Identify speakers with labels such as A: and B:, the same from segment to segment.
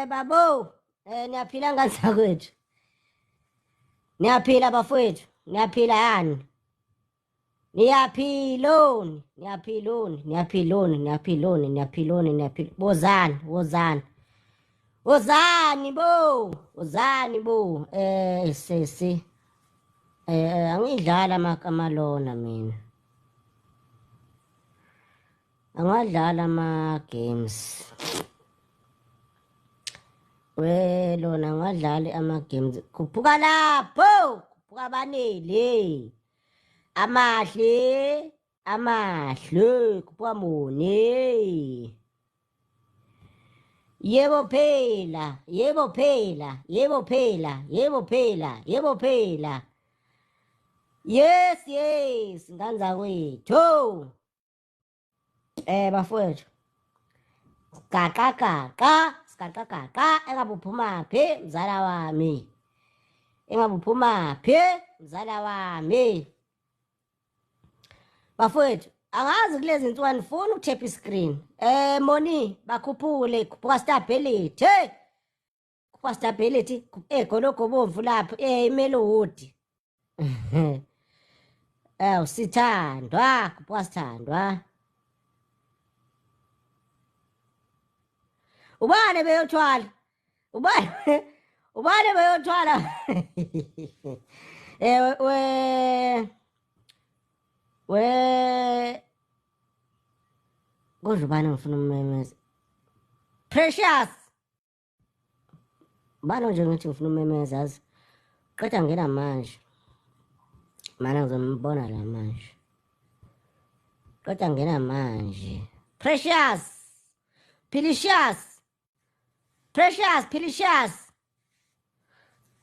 A: Babo, niyaphila ngazakwethu. Niyaphila bafowethu, niyaphila yani? Niyaphiloni, niyaphiloni, niyaphiloni, niyaphiloni, niyaphiloni, niyaphil. Wozani, wozani. Wozani bo, wozani bo. Sesi. Angidlala amalona mina. Angadlala ama-games. Lona ngadlali ama-games. Khuphuka lapho, khuphuka banele. Amahle, khuphuka mone. Yebo phela, yebo phela, yebo phela, yebo phela, yebo phela. Yes, yes, nganzakwethu. Bafowethu. Kaka, engabe uphuma phi mzala wami? Engabe uphuma phi mzala wami? Bafowethu, angazi kulezi zinsuku anifuni ukuthepha iscreen. Moni, bakhuphule, khuphuka stability. Hey! Khuphuka stability, gologo bomvu lapho, imelodi. Usithandwa, khuphuka sithandwa. Ubani beyothwala? Ubani beyothwala? Kodwa ubani ngifuna ummemeza? Precious. Ubani nje ngithi ngifuna ummemeza yazi. Qeda ngena manje. Mana ngizombona la manje. Qeda ngena manje. Precious. Precious.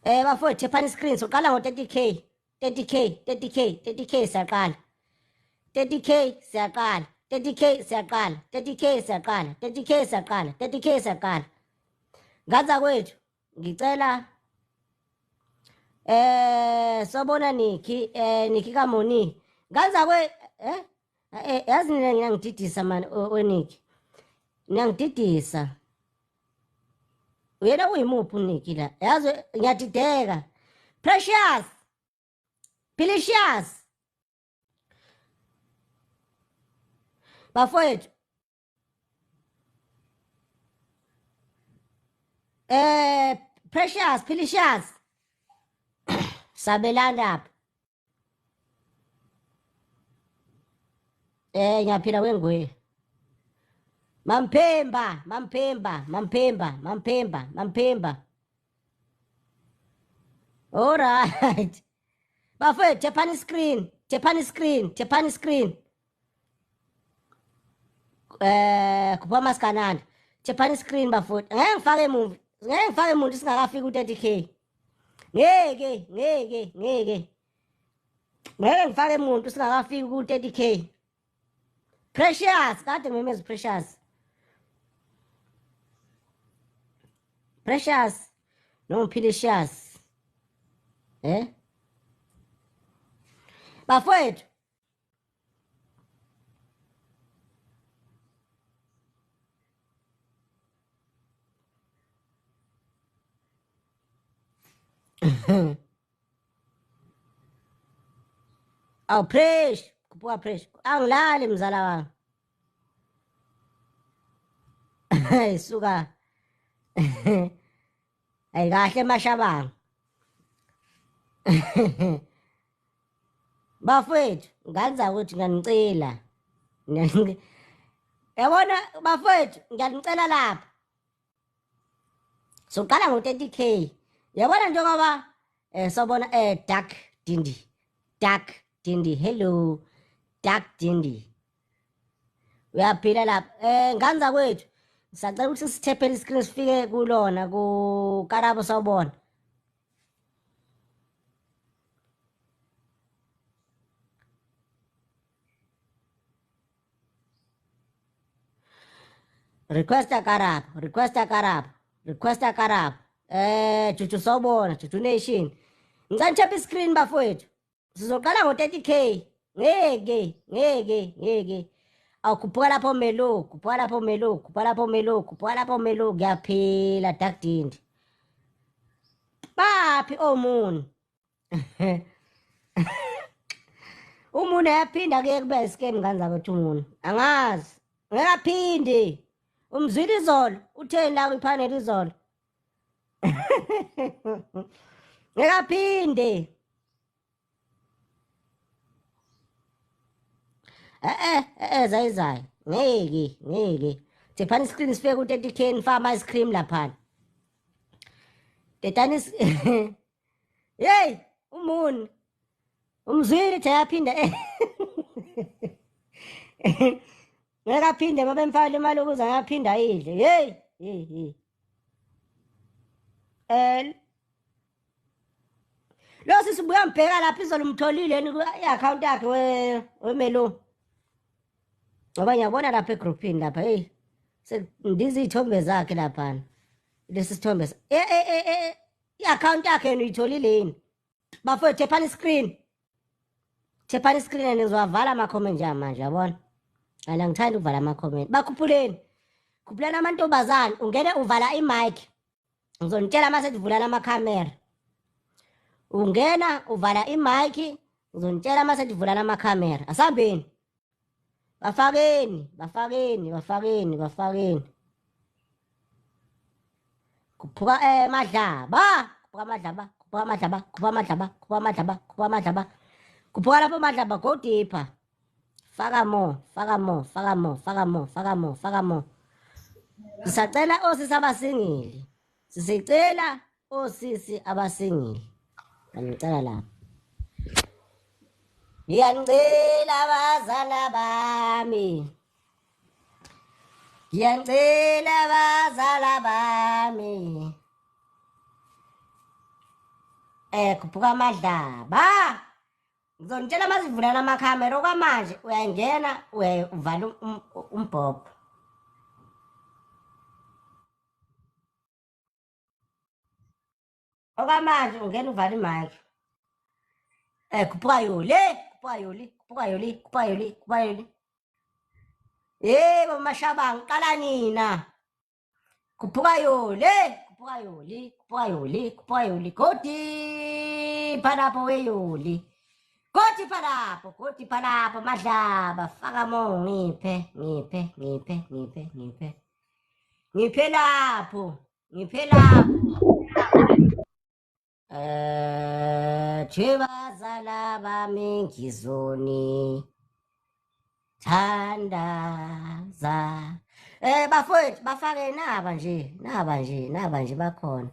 A: Bafowethu thephani screen soqala ngo-30k. 30k siyaqala. 30k siyaqala. 30k siyaqala. Ngazakwethu ngicela sobona Nikki kaMoni. Yazi mina ngiyangididisa man Nikki. Ngiyangididisa. Uyena uyimuphi uNikki la? Yazi ngiyadideka. Precious. Bafowethu. Precious. Sabelanda. Ngiyaphila wengwe. Mampemba. All right. Bafowethu thephani screen. Kupha maskananda. Thephani screen bafowethu. Ngeke ngifake emuva singakafiki u-30k. Ngeke. Ngeke ngifake umuntu singakafiki ku-30k. Precious, kade ngimemeza Precious. No Philicious. Bafowethu. Awu Presh, kuphuka Presh. Angilali mzala wami. Suka. Ayikahle mashabanga. Bafowethu, nganza ukuthi ngiyanicela. Yabona bafowethu, ngiyanicela lapha. Soqala ngo-30k. Yabona njengoba sobona Dark Dindi. Hello. Dark Dindi. Uyaphila lapha. Nganza kwethu. Sacela ukuthi sithephe iscreen sifike kulona ku Karabo sawubona. Request a Karabo. Juju sawubona, Juju Nation. Ngicela nithephe iscreen bafowethu. Sizoqala ngo-30k. Ngeke. awukhuphuka lapho melo, khuphuka lapho melo, khuphuka lapho melo, khuphuka lapho melo, kuyaphela dakdindi. Baphi omuni? Umuni ayaphinda kuye kube isikemu ngane zakwethu umuni. Angazi. Ngekaphinde. Umzwile izolo, utheni la kwiphaneli izolo? Ngekaphinde. Zayizayo. Ngeke. Thephani iskrini sifike ku-30K nifaka ama-ice cream laphana. Tethani hey, umuni. Umzwilethi ayaphinde. Ngekaphinde babe mfakile imali ukuze ngaphinda ayidle. Hey. Lo sisibuya mbheka lapha izolo umtholile i-account yakhe wemelo. Ngoba ngiyabona lapha egroupini lapha hey. Ndizi ithombe zakhe laphana. Lesi sithombe. I-account yakhe yena uyitholile yini? Bafowethu thephani screen. Thephani screen nizowavala ama-comment nje manje yabona. Ana ngithanda ukuvala ama-comment. Bakhuphuleni. Khuphulani amantombazane ungene uvala i-mic. Ngizonitshela mase sivulana amakhamera. Ungena uvala i-mic, ngizonitshela mase sivulana amakhamera. Asambeni. Bafakeni. Kuphuka madlaba. Kuphuka lapho madlaba go deeper. Faka more. Sisacela osisi abasingili. Sisicela osisi abasingili. Ngicela lapha. Ngiyangicela abazala bami. Kuphuka madlaba. Ngizonitshela masivulana amakhamera okwamanje uyangena uvala umbhobho. Okwamanje ungena uvala imic. Kuphuka yoli. Yebo mashabanga qala nina. Kuphuka yoli. Godi phalapho weyoli. Godi phalapho madlaba faka mo ngiphe. Ngiphe lapho. Bazala bami ngizoni thandaza. Bafowethu bafake naba nje bakhona.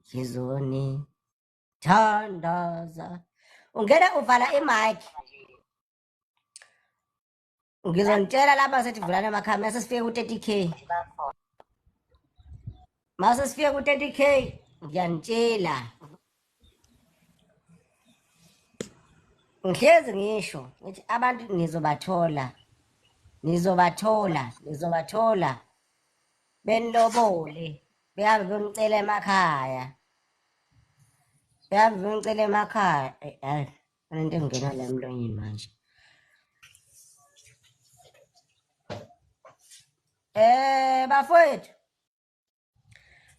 A: Ngizoni thandaza. Ungena uvala i-mic. Ngizonitshela lapha sethi vulana amakhamera sesifike ku-30K. Mase sifike ku-30K ngiyanitshela. Ngihlezi ngisho ngithi abantu nizobathola. Benilobole. Behambe bengicela emakhaya. Hayi, into engena la emlonyeni manje. Bafowethu.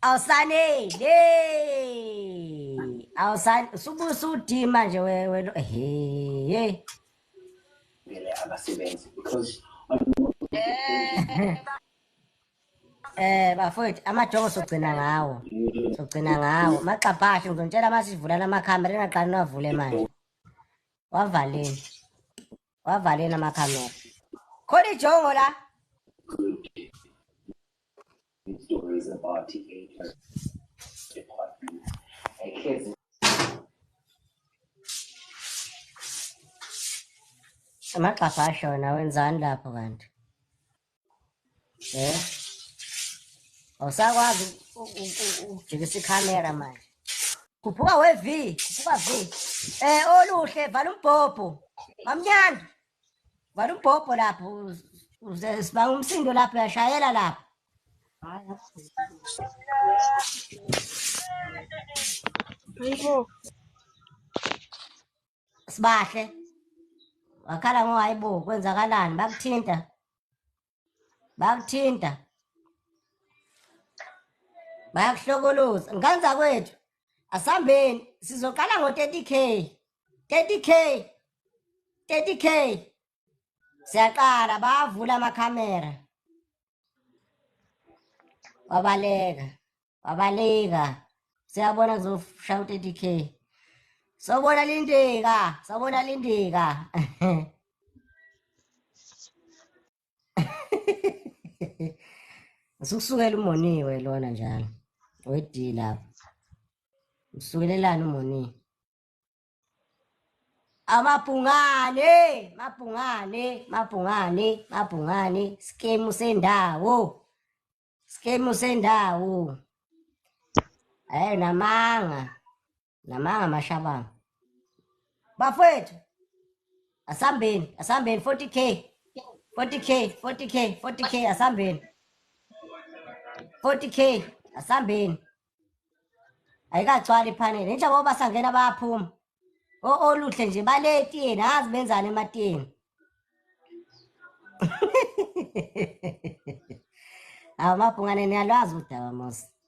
A: Awusanele. Subusa udima nje wena. Hey. Ngele abasebenzi because bafowethu amajongo sogcina ngawo. Maxabhashe ngizonitshela masivulana amakhamera engaqali nawavule manje. Wavaleni amakhamera. Khona ijongo la. Stories about teenagers department. Kids. Amaxabhashe wena wenzani lapho kanti? Awusakwazi ukujikisa ikhamera manje. Kuphuka V. Oluhle vala umbhobho. Mamnyanda. Vala umbhobho lapho. Sibanga umsindo lapho uyashayela lapho. Sibahle. wakhala ngohayibo kwenzakalani bakuthinta bayakuhlokoloza nganza kwethu asambeni sizoqala ngo-30k 30k siyaqala bavula amakhamera wabaleka siyabona kuzoshaya u-30k sobona lindeka usukusukela umoniwe lona njalo wedi lapho usukelelani umoni mabhungane skemu sendawo namanga mashabanga bafowethu asambeni 40k asambeni 40k asambeni ayikagcwali iphaneli njengoba basangena bayaphuma oluhle nje baletiyeni azi benzani ematiyeni awu mabhungane niyalwazi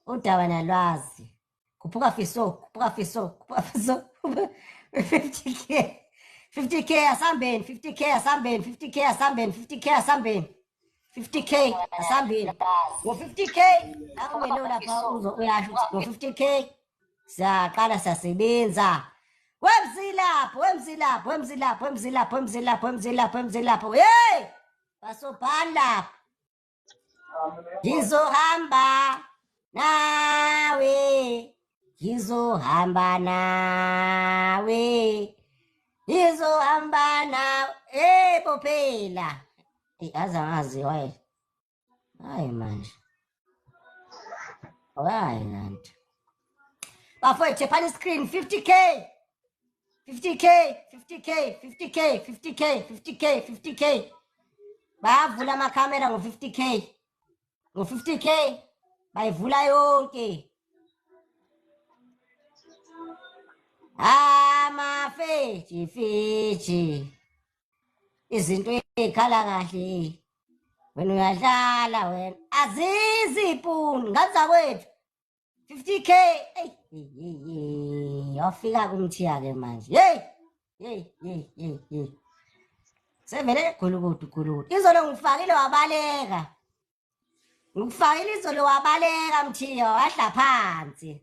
A: udaba niyalwazi khuphuka fiso 50k asambeni 50k ngo-50k nakumele lapha uyasho ukuthi ngo-50k siyaqala siyasebenza wemzilapho hey basobhani lapho ngizohamba nawe bophela aze waye hayi manje hayi nanti bafowethu chephani screen 50k bayavula amakhamera ngo-50k bayivula yonke amafeji izinto ey'khala kahle wena uyadlala wena azizipuni nganza kwethu 50k wafika kumthiya-ke manje hey sevele gulukudu izolo ngikufakile wabaleka mthiya wahla phansi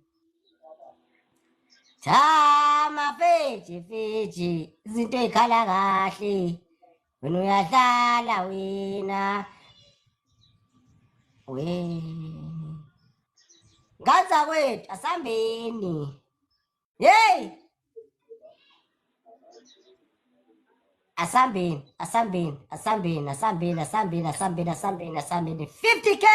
A: amafeji izinto ey'khala kahle wena uyadlala wena nganza kwethu asambeni hey asambeni 50k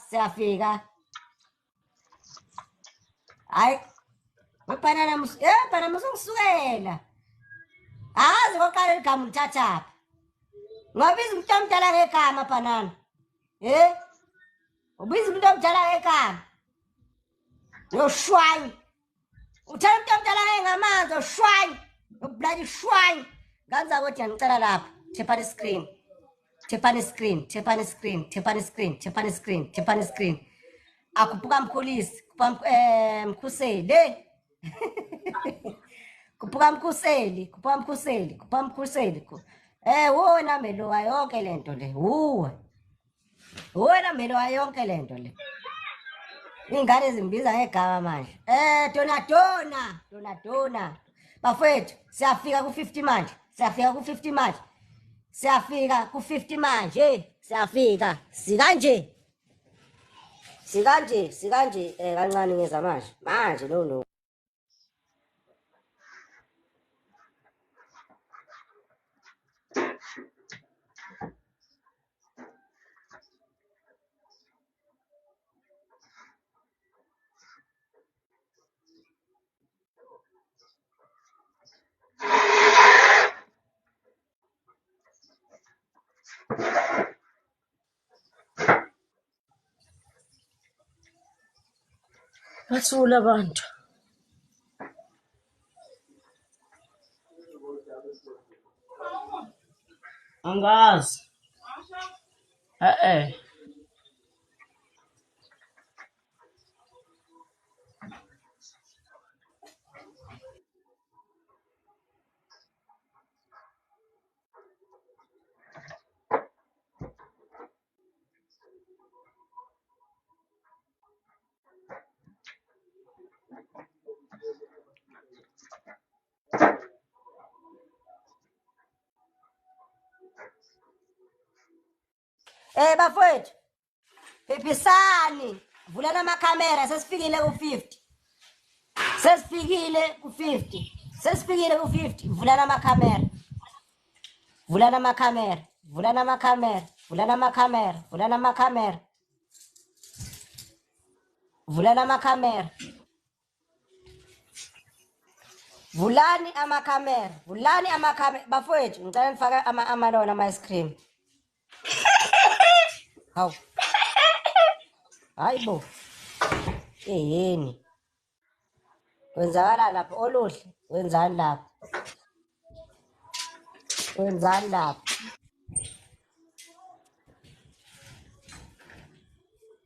A: siyafika hayi bhanana musungisukela azi koqala igama ulithathaphi ngabiza umuntu omdala ngegama bhanana ubiza umuntu omdala ngegama yoshwanyi uthela umuntu omdala ngamanzi yoshwanyi yokubulala ishwanyi nganza kodwa ngicela lapha thephani screen akhuphuka mkhulisi mkhuseli khuphuka mkhuseli wona melo wayo yonke lento le wona melo wayo yonke lento le ingane zimbiza ngegama manje donadona bafowethu siyafika ku-50 manje siyafika sikanje kancane ngeza manje no bathula abantu
B: Angazi. Eh.
A: Bafowethu, phiphisani. Vulani amakhamera sesifikile ku-50. Sesifikile ku-50. Sesifikile ku-50. Vulani amakhamera. Vulani amakhamera. Vulani amakhamera. Vulani amakhamera. Vulani amakhamera. Vulani amakhamera. Vulani amakhamera. Vulani amakhamera. Bafowethu, ngicela nifake amalona ama-ice cream. Hawu. Hayi bo. Yini? Kwenzakala lapho Oluhle? Wenzani lapho? Wenzani lapho?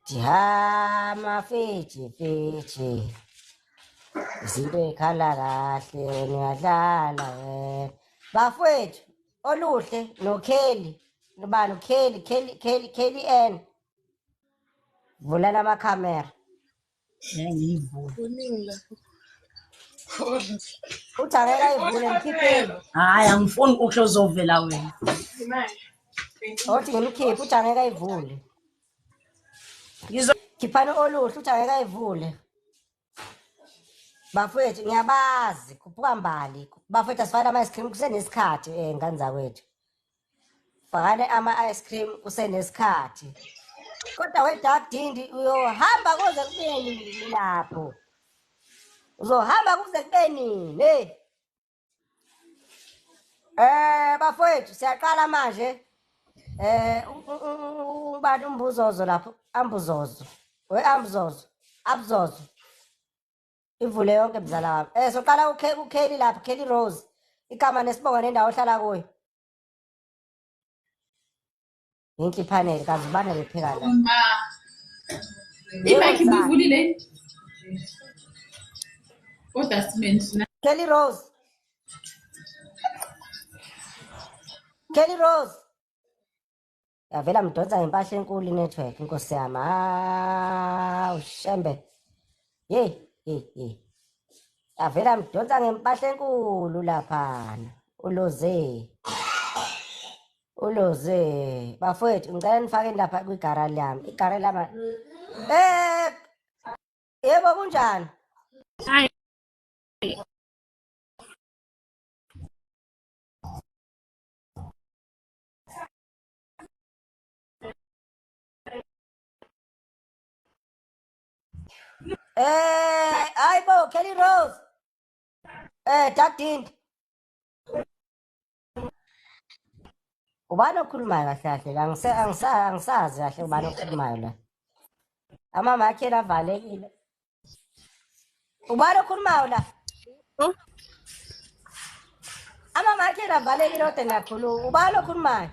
A: Jama fetshi. Izinto ey'khala kahle wena uyadlala wena. Bafowethu, Oluhle noKelly. Nobani uKelly N. Vulani amakhamera.
B: Ngiyivula.
A: Uthi angeke ayivule mkhipheni.
B: Hayi angifuni ukho uzovela wena.
A: Othi ngimkhiphe uthi angeke ayivule. Khiphani Oluhle uthi angeke ayivule. Bafowethu ngiyabazi khuphuka mbali. Bafowethu asifake ama-ice cream kusenesikhathi ngane zakwethu. Fakane ama-ice cream kusenesikhathi. Kodwa we-Dark Dindi uyohamba kuze kube nini lapho? Uzohamba kuze kube nini? Bafowethu siyaqala manje. Ubani umbuzozo lapho? Ambuzozo. We-Ambuzozo. Abzozo. Ivule yonke mzala wami. Soqala uKelly lapho, Kelly Rose. Igama nesibongo nendawo ohlala kuyo. Yinhliphanele kazi ubani bepheka la.
C: Imike ibuvulile. Kodwa simention.
A: Kelly Rose. Kelly Rose. Yavela mdonsa ngempahla enkulu inetwork inkosi yami. Ushembe. Hey. Yavela mdonsa ngempahla enkulu laphana. Uloze. Bafowethu ngicela nifakeni lapha kwigara lami. Igara lami. Yebo kunjani?
C: Hayi.
A: Hayibo Kelly Rose. Dark Dindi. Ubani okhulumayo kahle la angisazi kahle ubani okhulumayo la. Amama akhe lavalekile. Ubani okhulumayo la? Amama akhe lavalekile kodwa niyakhuluma. Ubani okhulumayo?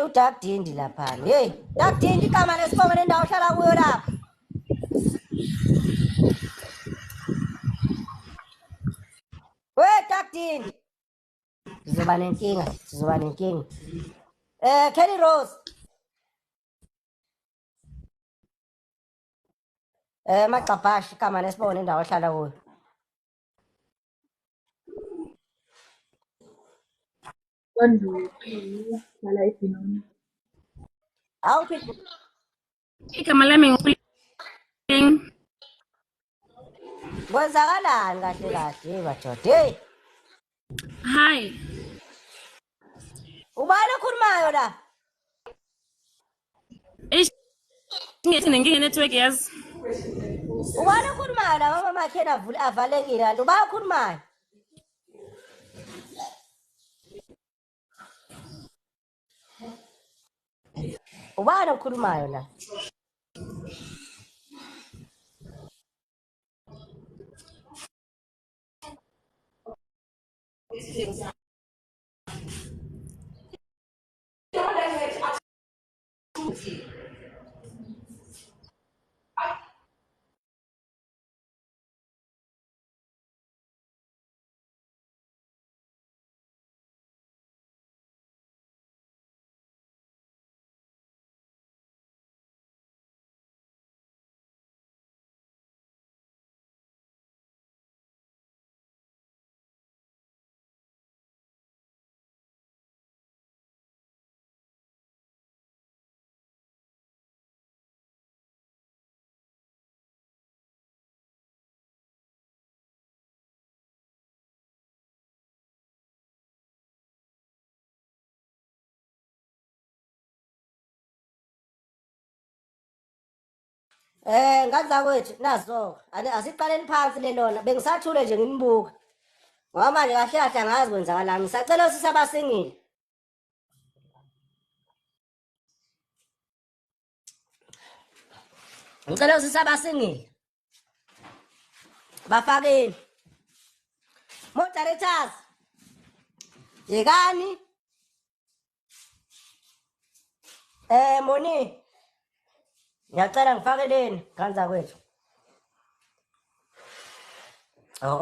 A: uDark Dindi laphana. Hey, Dark Dindi igama lesibongo nendawo ohlala kuyo lapha. Dark Dindi. Sizoba nenkinga. Kelly Rose. Maqabhashi igama lesibongo nendawo ohlala kuyo.
C: Lala ibhinoni.
A: Awuphi?
C: Igama lami ngiphi?
A: Kwenzakalani kahle badoda? Hey.
C: Hi.
A: Ubani okhulumayo la?
C: Ngithi nenkinga network yazi.
A: Ubani okhulumayo la mama makhe avalekile kanti ubani okhulumayo? Ubani okhulumayo la? Ngazakwethu naso asiqaleni phansi lelona bengisathule nje nginibuka ngoba manje kahle kahle angazi kwenzakalani ngisacela usisi abasingile ngicela usisi abasingile bafakeni moderators yekani Moni ngiyacela ngifakeleni Ngazakwethu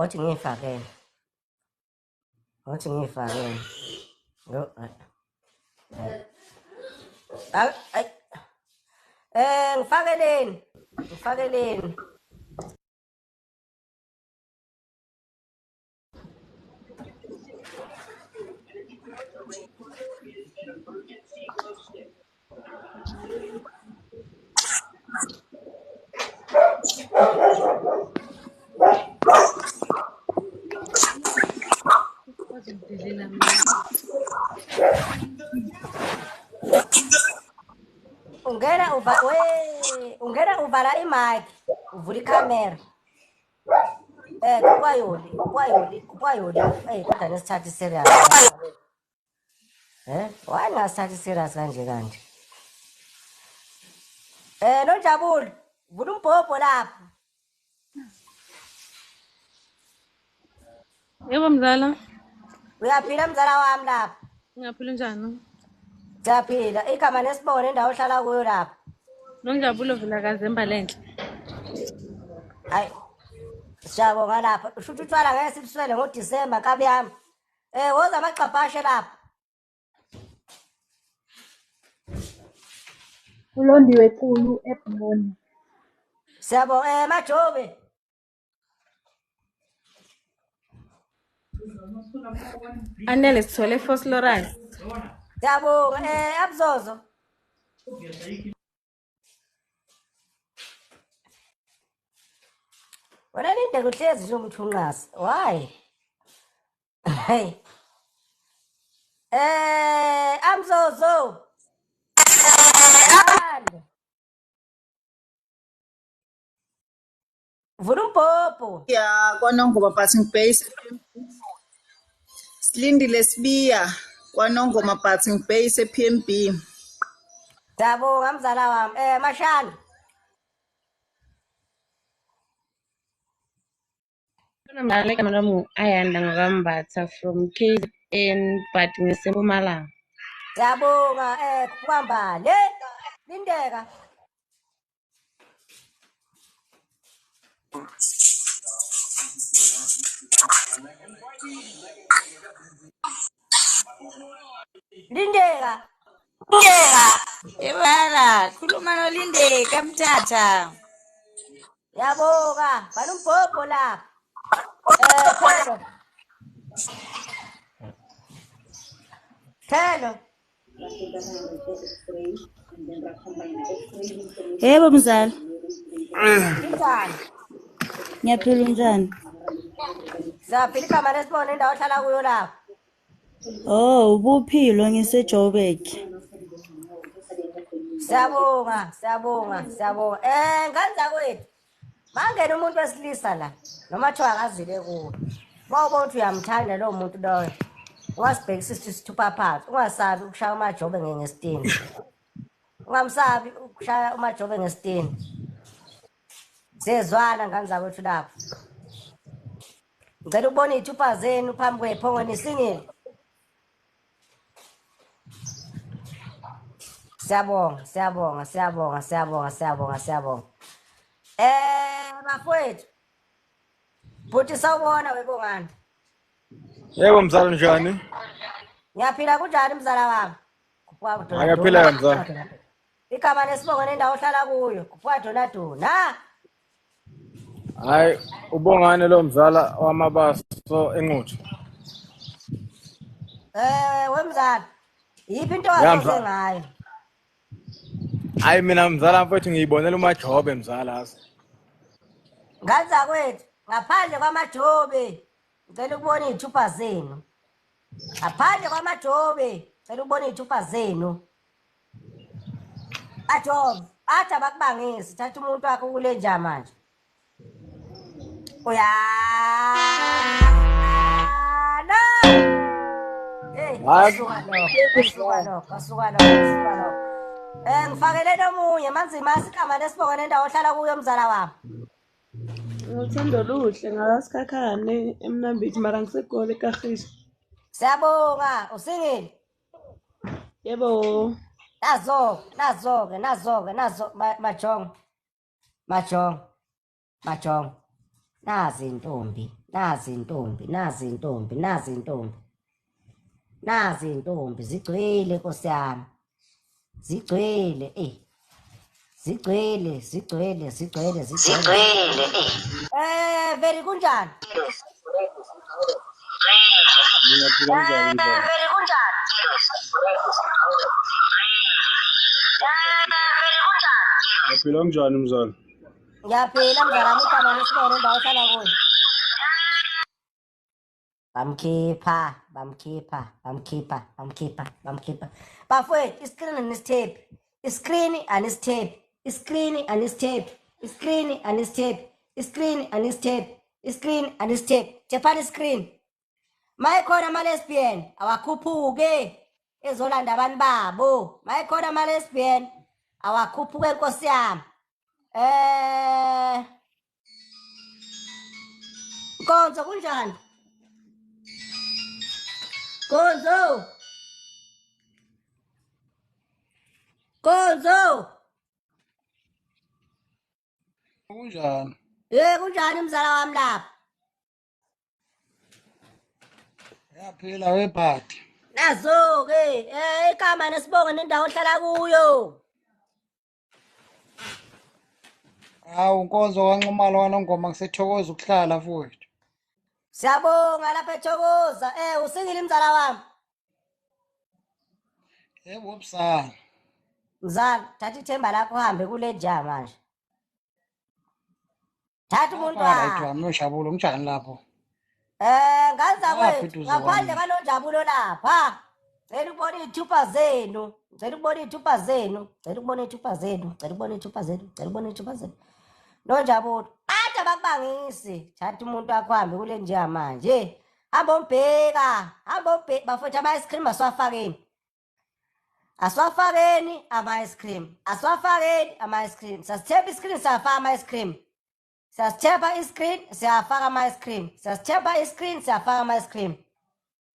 A: othi ngiyifakele ngifakeleni ungena uvala imic uvula ikhamera kukwayoli kodwa nesithatha serious why ngasithatha serious kanje Nonjabulo vula umbhobho lapha
C: Yebo mzala.
A: uyaphila mzala wami lapha
C: Ngiyaphila njani?
A: siyaphila igama nesibone indawo ohlala kuyo lapha
C: Nonjabulo Vilakazi Lenhle.
A: hayi siyabonga lapha ushuthi utshwala ngeke sibuswele ngoDisemba nkabi yami woza amagxabhashe lapha
D: Ulondiwe Khulu eBhumoni.
A: siyabonga Majobe
C: Anele sithole Fosloras.
A: siyabonga Abzozo wena ninde kuhlezi nje umthunqasi why hey Amzozo vula umbhobho
E: Ya kwaNongoma Passing Base Silindile Sibiya kwaNongoma Passing Base ePMB.
A: siyabonga mzala wami Mashana
C: Mzala igama lami Ayanda Ngakambatha from KZN but ngiseMpumalanga.
A: siyabonga kukwambale lindeka Lindeka
F: Ebala, khuluma noLindeka Mthatha.
A: yabonga vala umbhobho lapha Thelo
F: Yebo mzala.
A: Njani
F: Ngiyaphila unjani?
A: siyaphila igama lesibone indawo ohlala kuyo lapha
F: Oh, ubuphilo ngiseJoburg.
A: siyabonga Ngazakwethu mangena umuntu wesilisa la noma thiwa akazile kuwo bawubona ukuthi uyamthanda lowo muntu loyo ungasibhekisa isithupha phansi ungasabi ukushaya umajobe ngesitini ungamsabi ukushaya umajobe ngesitini siyezwana Ngazakwethu lapho ngicela ukubona iy'thupha zenu phambi kwey'phongo nisingile Siyabonga. Bafowethu. Buthi sawubona webongani.
G: Yebo mzala njani?
A: Ngiyaphila kunjani mzala wami? Kuphuka
G: Ngiyaphila mzala.
A: igama lesibongo nendawo ohlala kuyo. Kuphuka Donadona.
G: Hayi ubongane lo mzala wamabaso enquthu.
A: Wemzala. Yiphi into
G: Ya,
A: wazoze
G: mzala.
A: ngayo?
G: Hayi mina mzala mfowethu ngiyibonela umajobe mzala azi.
A: Ngaza kwethu ngaphandle kwamajobe. Ngicela ukubona izithupha zenu. Ngaphandle kwamajobe. Ngicela ukubona izithupha zenu. Ajobe, athi abakubangisi, thatha umuntu wakho kule nja manje. Uyana. Hey,
G: Hayi.
A: kasuka lo. Ngifakele nomunye manzima isigama lesibongo nendawo ohlala kuyo mzala wami.
C: Ngothando luhle ngakasikhakhane emnambithi mara ngisegole eKagiso.
A: Siyabonga, usingile.
C: Yebo.
A: Nazo, majongo. Nazi intombi. Zigcwele Nkosi yami. Zigcwele. Veri kunjani?
G: Ngiyaphila njani mzala?
A: Ngiyaphila mzala wami igama lesibongo nendawo ohlala kuyo. Bamkhipha. Bafowethu, iskrini anisthepe. Jephani iskrini. Mayikhona ama-lesbian awakhuphuke ezolanda abantu babo. Mayikhona ama-lesbian awakhuphuke Nkosi yami. Nkonzo kunjani? Nkonzo.
H: Kunjani?
A: Kunjani mzala wami lapha?
H: Yaphila webhadi.
A: Nazo-ke, igama nesibongo nendawo ohlala kuyo.
H: Hawu Nkonzo kaNxumalo kaNongoma ngisethokoza ukuhlala futhi.
A: Siyabonga lapha eThokoza. Usingile mzala wami.
H: Yebo busana.
A: Mzala, thatha ithemba lakho uhambe kule nja manje. Thatha umuntu
H: Right
A: wakho.
H: wami noJabulo kunjani lapho?
A: Ngaza
H: Ngaphi
A: kwethu,
H: eduze
A: ngaphandle
H: kwami?
A: kwanojabulo lapha. Ngicela ukubona iy'thupha zenu. Nojabulo, athi abakubangisi. Thatha umuntu wakho uhambe kule nja manje. Hamba umbheka. Bafowethu ama-ice cream asiwafakeni. Asiwafakeni ama-ice cream. Siyasithepha iskrini siyafaka ama-ice cream.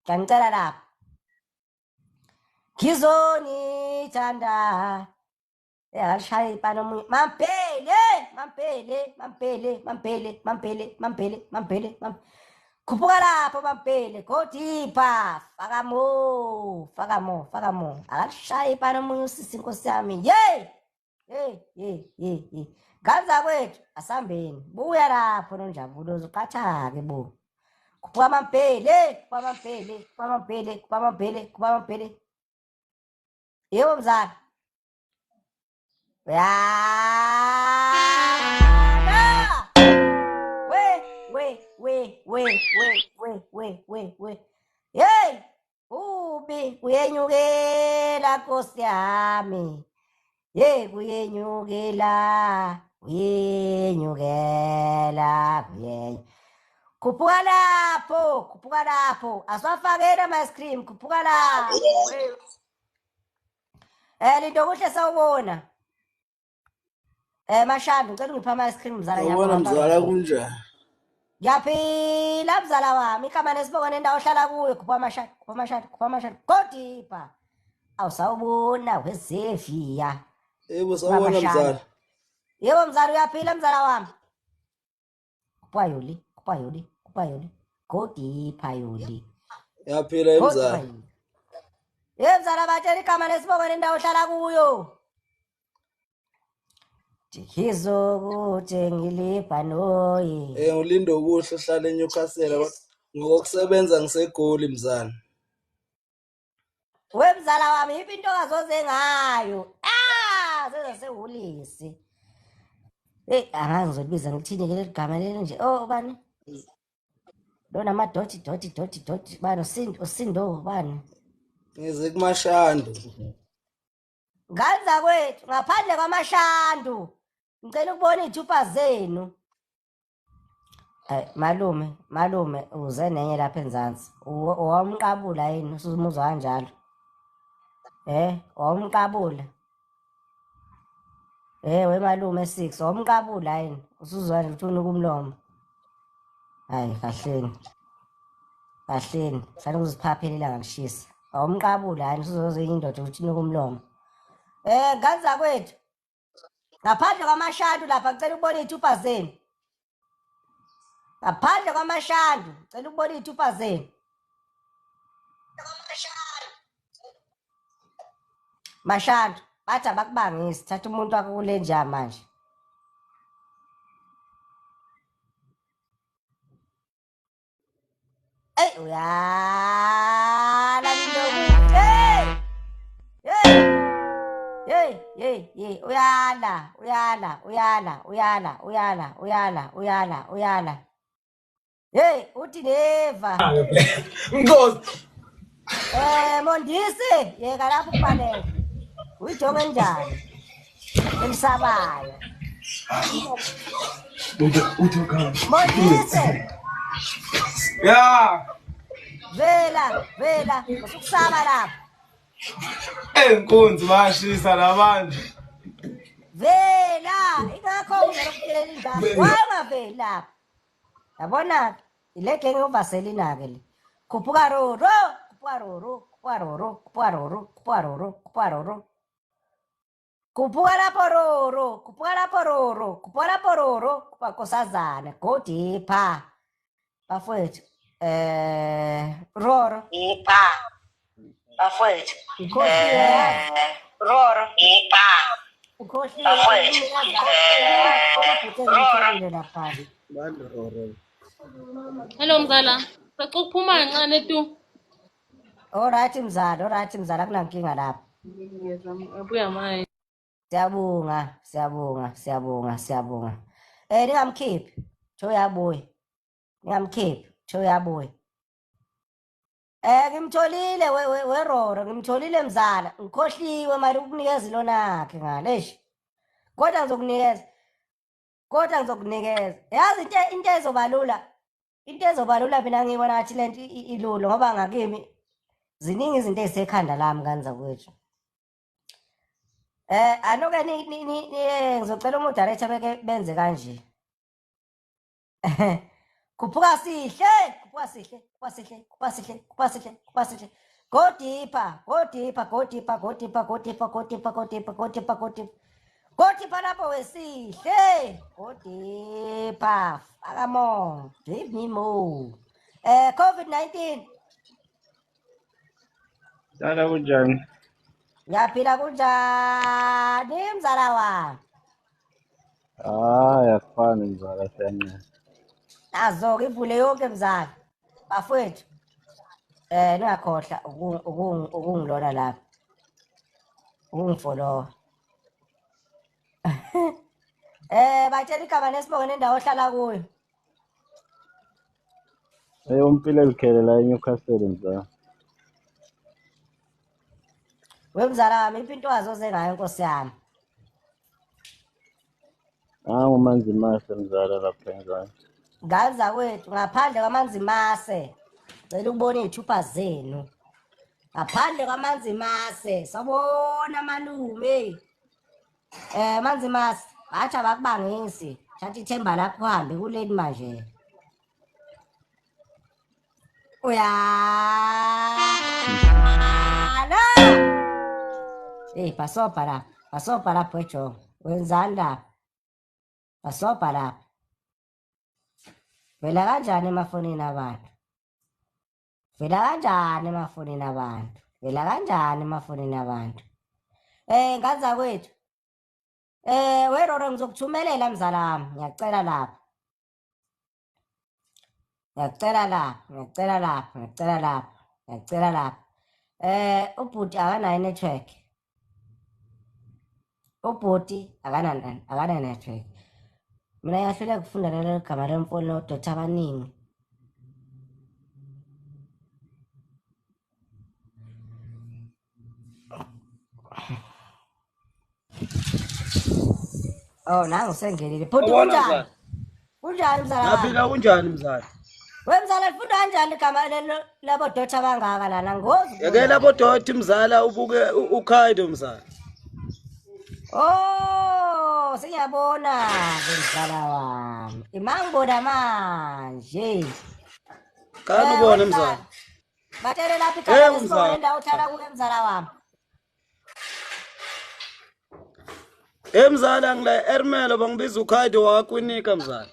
A: Ngiyanicela lapha. Ngizonithanda. Alishaya ipana omunye. Mampele. Khuphuka lapho Mampele. Go deeper. Faka more. Akalishaya ipana omunye usisi Nkosi yami. Hey. Ngaza kwethu asambeni. Buya lapho noNjabulo uzoqatha-ke bo. Khuphuka Mampele. Yebo mzala. Uyana. We. Hey. Ubi kuyenyukela Nkosi yami. Kuyenyukela. Khuphuka lapho. Asiwafakeni ama-ice cream. Khuphuka lapho. Linto kuhle sawubona. Mashadu, ngicela ungiphe ama-ice cream mzala.
I: Yabona mzala kunjani?
A: Ngiyaphila mzala wami. Igama nesibongo nendawo ohlala kuyo. Khupha amashadi. Go deeper. awusawubona wezeviya
I: Yebo sawubona
A: Ramashana.
I: mzala.
A: Yebo mzala, uyaphila mzala wami? Kupayoli godipha yoli
I: Yaphila mzala.
A: ye mzala, batshela igama lesibongo nendawo ohlala kuyo. Ndikizokuthi ngilibhanoyi.
I: Ulindo kuhle uhlala eNewcastle ngokusebenza ngisegoli mzala.
A: We mzala wami, yiphi into ongazoze ngayo? Seze sehulisi. Angazi ngizolibiza ngithini ke leli gama leli nje. Oh bani? Lona amadoti bani usindo bani?
I: Ngize kumashando.
A: Nganza kwethu ngaphandle kwamashandu. Ngicela ukubona izithupa zenu. Malume uze nenye lapha enzansi. Owamqabula yini usuzumuzwa kanjalo? Owamqabula. We malume 6 owamqabula yini usuzwa nje uthuna kumlomo. Hayi kahleni sale uziphaphela ilanga lishisa. Awumqabula yini usuzoze indoda uthuna kumlomo. Nganza kwethu ngaphandle kwamashandu lapha ngicela ukubona izithupa zenu. Ngaphandle kwamashandu ngicela ukubona izithupa zenu. Mashandu bathi abakubangisi, thatha umuntu wakho kule nja manje. Uyala lindokude. Uyala. Uthi neva.
G: Inkosi.
A: Mondisi, yeka lapho ukubaleka. Uyijonge njani? Emsabayo. Mondisi.
G: Ya.
A: Vela, usukusaba lapha.
G: Enkunzi bashisa namanje.
A: Vela, ingakho ungakuthelela indaba. Wangaveli lapha. Yabona, ile genge uvaselina ke le. Khuphuka roro. Kuphuka lapho roro, kwakosazana, go deeper. Bafowethu, roro.
J: Bafowethu,
A: Roro.
J: hello mzala, sacela ukuphuma kancane tu.
A: Alright mzala, akunankinga lapha.
J: Abuya manje.
A: Siyabonga. Ningamkhiphi, Thoyabuya. Ngimtholile weroro, ngimtholile mzala, ngikhohliwe mali ukunikeza ilonakhe ngale. Kodwa ngizokunikeza. Yazi into ezobalula mina ngibona ngathi lento ilulo ngoba ngakimi ziningi izinto ezisekhanda lami kanza kwethu. Anoke ngizocela umudirector beke benze kanje. Kuphuka sihle. Go deeper. Go deeper lapho wesihle. Go deeper. Faka more. Give me more. COVID-19.
G: Dala kunjani?
A: Ngiyaphila kunjani mzala wami?
G: Yafana mzala siyanyana.
A: Nazo-ke ivule yonke mzala. Bafowethu. Ningakhohlwa ukungilona lapha. Ukungifolowa. Batshela igama nesibongo nendawo ohlala kuyo.
G: Umpilo elikhele la eNewcastle mzala.
A: We mzala wami, iphi into wazoze ngayo nkosi yami?
G: Umanzi mase mzala lapha ngizana.
A: Nganza kwethu ngaphandle kwamanzi mase. Cela ukubona izithupa zenu. Ngaphandle kwamanzi mase, sabona malume. Manzi mase, bathi abakubangisi. Thatha ithemba lakho uhambe kuleli manje. Uyala. Bhasobha lapha weJogo. Wenzani lapha? Bhasobha lapha. Vela kanjani emafonini abantu? Vela kanjani emafonini abantu? Vela kanjani emafonini abantu? Nganza kwethu. Weroro ngizokuthumelela mzala wami, ngiyacela lapha. Ngiyacela lapha. Ubhuti akanayo network. Akana network. Mina ngiyahluleka ukufunda lelo gama lemfoni lodotha abaningi. Oh, nangu sengelile. Bhuti kunjani? Kunjani mzala wami?
K: Ngaphila kunjani mzala?
A: Wemzala lifunda kanjani igama labo dotha abangaka lana ngozi?
K: Yakela bodoti mzala ubuke ukhaydo mzala.
A: Oh, siyabona mzala wami. Imangibona manje.
K: Kani ubone mzala.
A: Batele lapha igama lesibone indawo uthala kuyo mzala wami.
K: Mzala ngila Ermelo bangibiza ukhaydo wakwinika mzala.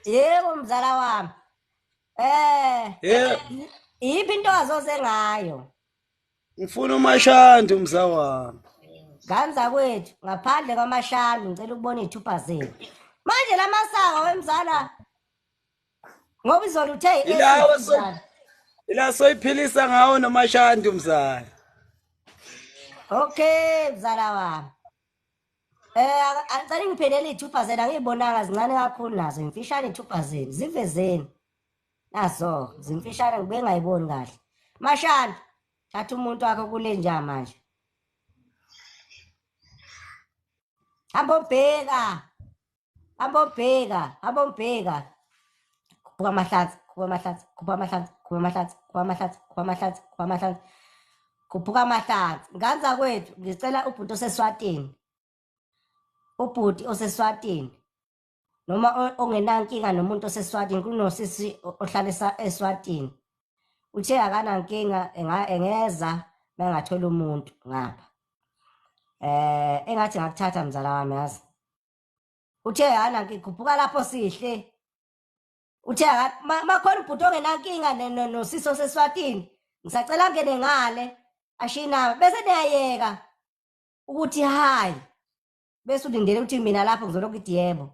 A: Yebo mzala wami. Iphi into azoze ngayo?
K: Ngifuna uMashandi mzala wami.
A: Ganza kwethu ngaphandle kwaMashandi ngicela ukubona izithupha zenu. Manje lamasaka wemzala ngoba izolo uthe
K: ila soyiphilisa ngawo noMashandi mzala.
A: Okay mzala wami. Angicela ngiphelele izithupha zenu angiyibonanga zincane kakhulu nazo imfishane izithupha zenu zivezeni. Nazo zimfishane ngibe ngayiboni kahle. Mashandi thatha umuntu wakho kule nja manje. Hamba ubheka. Kuba amahlanzi. Kuphuka amahlanzi. Nganza kwethu ngicela ubhuti oseswatini. Noma ongenankinga nomuntu oseswatini kunosisi ohlala eSwatini. Uthe akanankinga engeza bengathola umuntu ngapha. Engathi ngakuthatha mzala wami yazi. Uthe akanankinga kuphuka lapho sihle. Uthe makhona ubhuti ongenankinga nosisi oseswatini. Ngisacela ngene ngale ashina bese niyayeka ukuthi hayi. Bese ulindele ukuthi mina lapho ngizoloku ithi yebo.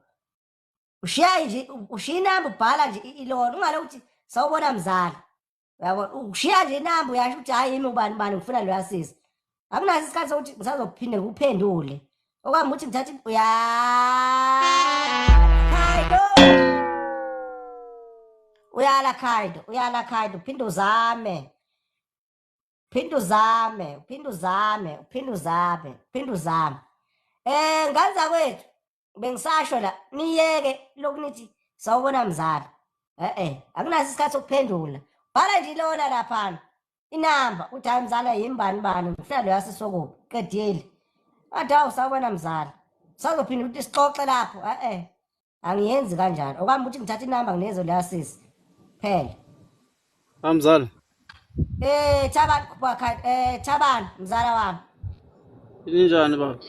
A: Ushiya nje inamba ubhala nje ilona ungale ukuthi sawubona mzala. Uyabona ushiya nje inamba uyasho ukuthi hayi yimi ubani ngifuna lo yasisi. Akunaso isikhathi sokuthi ngisazophinde ngikuphendule. Okwami ukuthi ngithathe uyala Khaydo phinde uzame. Nganza kwethu bengisasho la niyeke lokunithi sawubona mzala. Akunaso isikhathi sokuphendula. Bhala nje lona lapha. Inamba uthi hayi mzala yimbani ngifuna lo yasisokuphi qedeli. Athi awusawubona mzala. Sazophinde ukuthi sixoxe lapho. Angiyenzi kanjalo. Okwami ukuthi ngithatha inamba nginezo le yasisi. Phela.
K: Mzala.
A: Thabani kupha Thabani mzala wami.
K: Injani baba?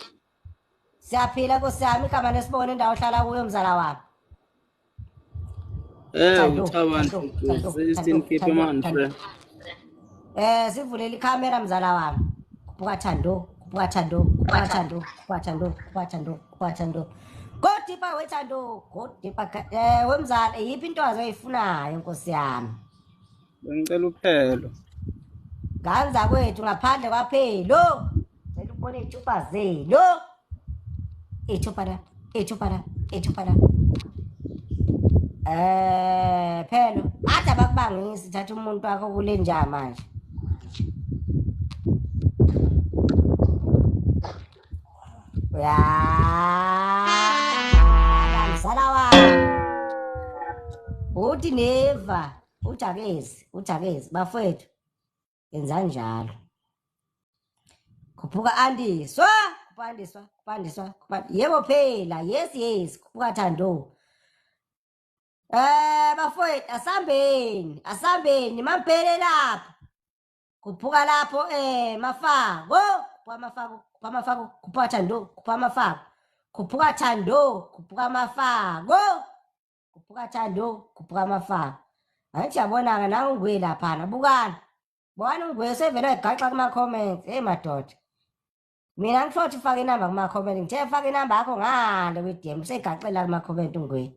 A: Siyaphila nkosiyami igama lesibone indawo ohlala kuyo mzala wami.
K: Thabani Eastern Cape man friend.
A: Sivulela ikhamera mzala wami. Kuphuka Thando. Go deeper wethando. Go deeper. Wemzala yiphi into azoyifunayo nkosi yami?
K: Bengicela uphelo.
A: Nganza kwethu ngaphandle kwaphelo. Ngicela ukubona izithupha zenu. Izithupha la. Phelo. Athi abakubangisi thatha umuntu wakho kule nja manje. Mzala wami. Uthi neva. Ujakezi bafowethu. Yenza njalo. Kuphuka andiswa. Yebo phela. Yes. Kuphuka Thando. Bafowethu asambeni mampele lapha. Kuphuka lapho mafako. khuphuka thando, khuphuka amafako. Khuphuka thando, khuphuka amafako. Khuphuka thando, khuphuka amafako. Angithi yabona-ke nawe ungwe laphana, bukana. Bona ungwe sevele egaxa kuma-comments. Hey madoda. Mina ngifothe ufake inamba kuma-comment. Ngithe faka inamba yakho ngale kwi-DM. Usegaxela kuma-comment ungwe.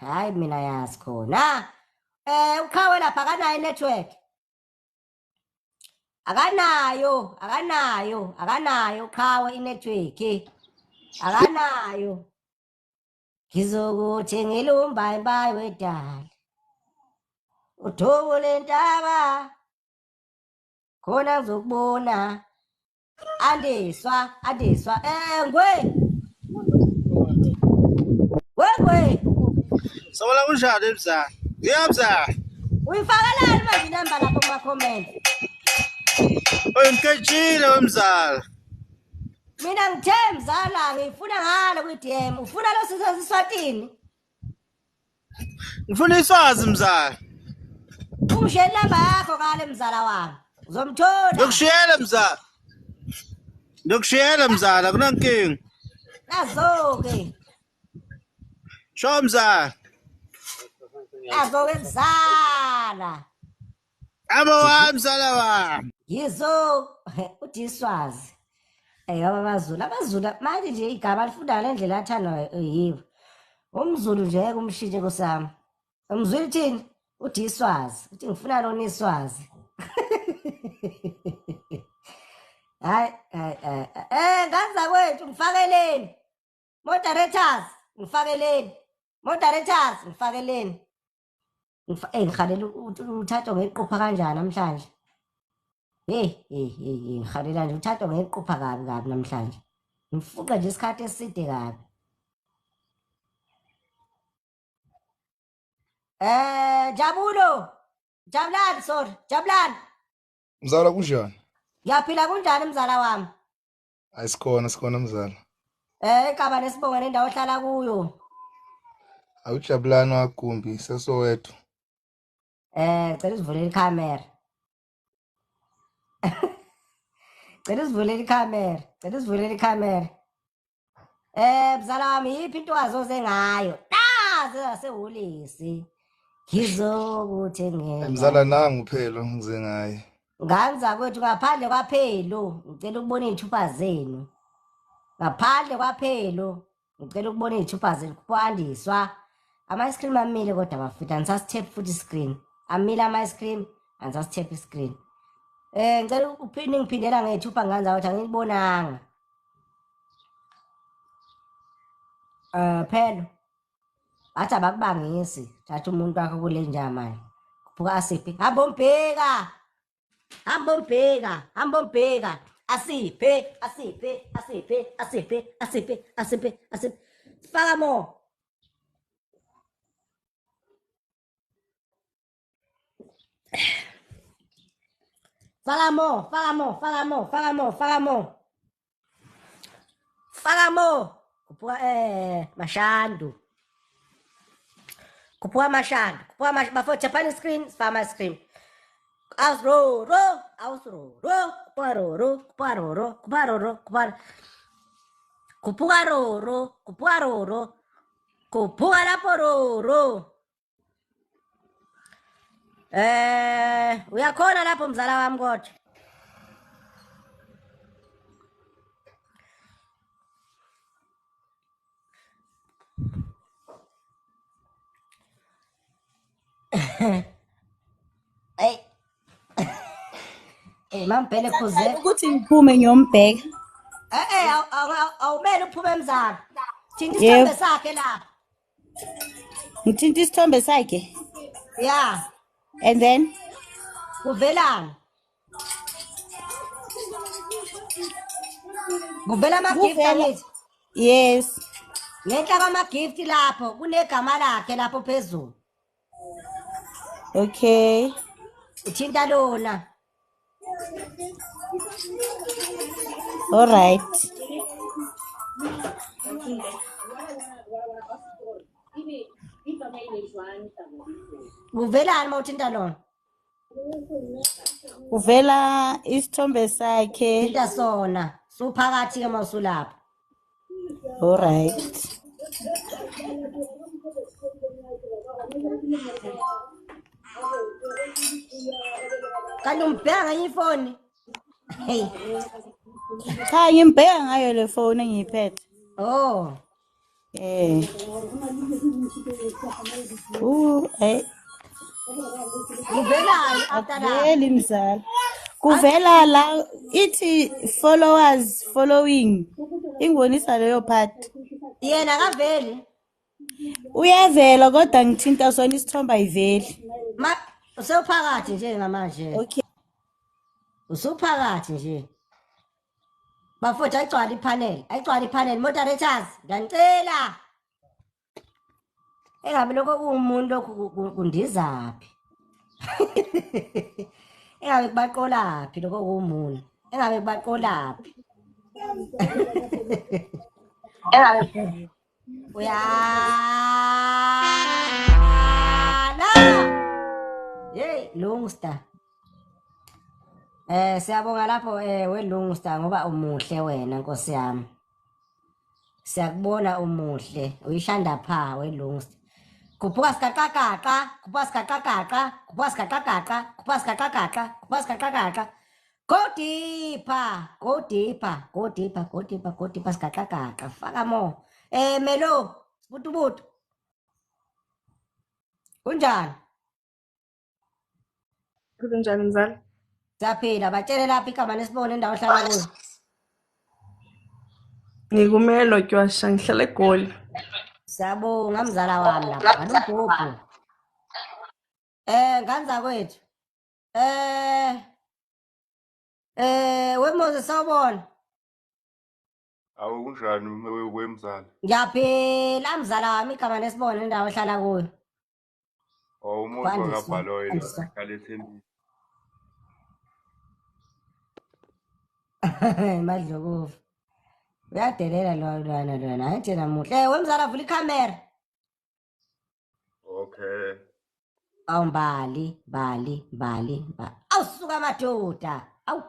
A: Hayi mina yazi khona. Ukhawe lapha akanayo i-network. Akanayo ukhawe i-network. Akanayo. Ngizokuthi ngilumbayimbayi wedala. Uthobole ntaba. Khona ngizokubona. Andiswa. Ngwe. Ngwe.
I: Sawala kunjani mzala? Ngiyamzala.
A: Uyifakelani manje inamba lapho kuma-comment?
I: Ngiketshile wemzala.
A: Mina ngithe mzala ngifuna ngalo kwi-DM. Ufuna lo siswatini?
I: Ngifuna iswazi mzala.
A: Ungishiyele inamba yakho ngale mzala wami. Uzomthola.
I: Ngiyokushiyela mzala kunankinga.
A: Nazo-ke.
I: Sho mzala.
A: Nazo-ke mzala.
I: Abo wami mzala wami.
A: Yizo uthi iswazi. Abazulu manje nje igama lifunda ngendlela athandwa yiwo. Umzulu nje kumshintshe kusami. Umzulu uthini? Uthi iswazi. Uthi ngifuna lona iswazi. Hayi. Ngaza kwethu ngifakeleni. Moderators ngifakeleni. Ngikhalela uthatho ngequpha kanjani namhlanje. Ngikhalela nje uthatho ngequpha kabi namhlanje. Ngifuqa nje isikhathi eside kabi. Jabulani.
L: Mzala kunjani?
A: Ngiyaphila kunjani mzala wami?
L: Sikhona mzala.
A: Igaba nesibongo nendawo ohlala kuyo.
L: Awujabulani wagumbi sesowethu.
A: Cela usivulele ikhamera. Mzala wami yiphi into wazoze ngayo? Zasehholisi. Ngizokuthi ngeke.
L: Mzala nangu phela ngize ngaye.
A: Nganza kwethu ngaphandle kwaphelo, ngicela ukubona izithupha zenu. Kwandiswa. Ama-ice cream amile kodwa bafutha angisasithephi futhi screen. Amile ama-ice cream angisasithephi screen. Ngicela ngiphindela ngethupha nganza ukuthi angilibonanga. Phelo. Athi abakubangisi, thatha umuntu wakho kule njamani. Kuphuka asiphi? Hamba umbheka. Asiphe. Faka mo. Kuphuka mashandu. Bafo Japan screen, spam screen. Ausroro. Kuphuka lapho roro. Uyakhona lapho mzala wami kodwa. Mampele khuze
F: ukuthi ngiphume ngiyombheka.
A: Awumele uphume mzala. Thinta isithombe sakhe lapha.
F: Ngithinta isithombe sakhe?
A: Yeah.
F: And then?
A: Kuvelani? Kuvela ama-gift angithi?
F: Yes.
A: Ngenhla kwama-gift lapho kunegama lakhe lapho phezulu.
F: Okay.
A: Uthinta lona.
F: All right.
A: Kuvelani mawuthinta lona?
F: Uvela isithombe sakhe.
A: Thinta sona. Suphakathi ke mawusulapha.
F: All right.
A: Kanti umbheka ngenye ifoni. Hey.
F: Cha ngimbheka ngayo le phone engiyiphethe.
A: Oh.
F: Eh.
A: Kuvelani after that?
F: Veli mzala. Kuvela la ithi followers following. Ingibonisa leyo part.
A: Yena kaveli.
F: Uyavela kodwa ngithinta sona isithombe ayiveli.
A: Usuphakathi nje ngamanje.
F: Okay.
A: Usuphakathi nje. Bafowethu ayigcwala ipanel. Ayigcwala ipanel moderators. Ngiyanicela. Engabe lokho kuumuntu lokhu kundizaphi. Engabe kubaqolaphi lokho kuumuntu. Engabe kubaqolaphi. Engabe uyala. Hey, Lungster. Siyabonga lapho weLungster ngoba umuhle wena Nkosi yami. Siyakubona umuhle, uyishanda pha weLungster. Kuphuka sikaqaqaqa, kuphuka sikaqaqaqa, kuphuka sikaqaqaqa, kuphuka sikaqaqaqa, kuphuka sikaqaqaqa. Go deeper, go deeper, go deeper, go deeper, go deeper sikaqaqaqa. Faka more. Melo, butubutu. Kunjani?
C: Kunjani mzala?
A: Siyaphila, batshele lapha igama lesibone indawo ohlala kuyo.
C: Ngikumelo Tyasha ngihlala eGoli.
A: Siyabonga mzala wami lapha, ngubhubhu. Nganza kwethu. Wemoze sawubona.
L: Awu kunjani wemzala?
A: Ngiyaphila mzala wami igama lesibone indawo ohlala kuyo.
L: Umuntu wakabhaloyi lahlala eThembisa.
A: Madlokovu. Uyadelela lwana. Hayi tjena muhle. Wemzala vula ikhamera.
L: Okay.
A: Awumbali, bali. Awusuka madoda. Awu.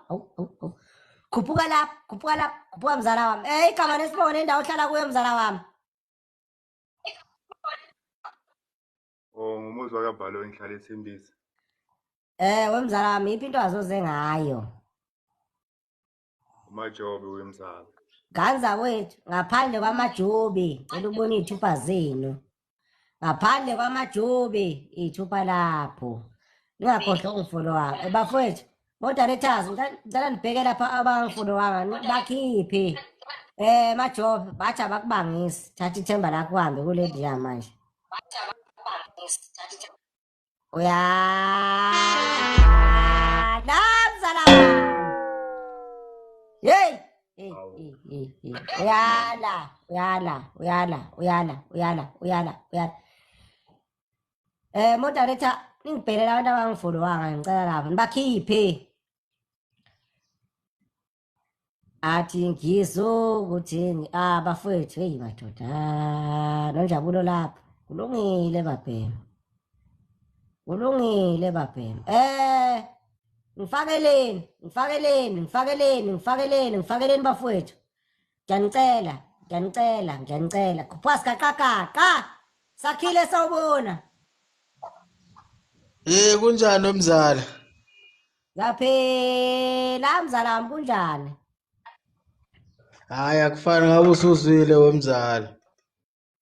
A: Khuphuka lapha, khuphuka mzala wami. Igama lesibone indawo ohlala kuyo mzala wami.
L: Ngumuntu wakabhaloyi ngihlala eThembisa.
A: Wemzala wami iphi into azoze ngayo?
L: Umajobi wemzala.
A: Ganza wethu, ngaphandle kwamajobi, cela ubone iy'thupha zenu. Ngaphandle kwamajobi, iy'thupha lapho. Ningakhohlwa ungifolowayo. Bafowethu, moderators, ngicela nibheke lapha abangifolowanga, bakhiphe. Majobi, bathi abakubangisi. Thatha ithemba lakho uhambe kule ndiya manje. Mzala wami. Hey. Uyala. Moderator, ningibhelela abantu abangifolowanga ngicela lapha nibakhiphe. Athi ngizokuthini bafowethu hey madoda. Nonjabulo lapha. Kulungile babhema. Ngifakeleni bafowethu. Ngiyanicela. Kuphuka sikaqaqaqa. Sakhile sawubona.
M: Kunjani nomzala?
A: Yaphela mzala wami kunjani?
M: Hayi akufani ngabe ususizwile wemzala.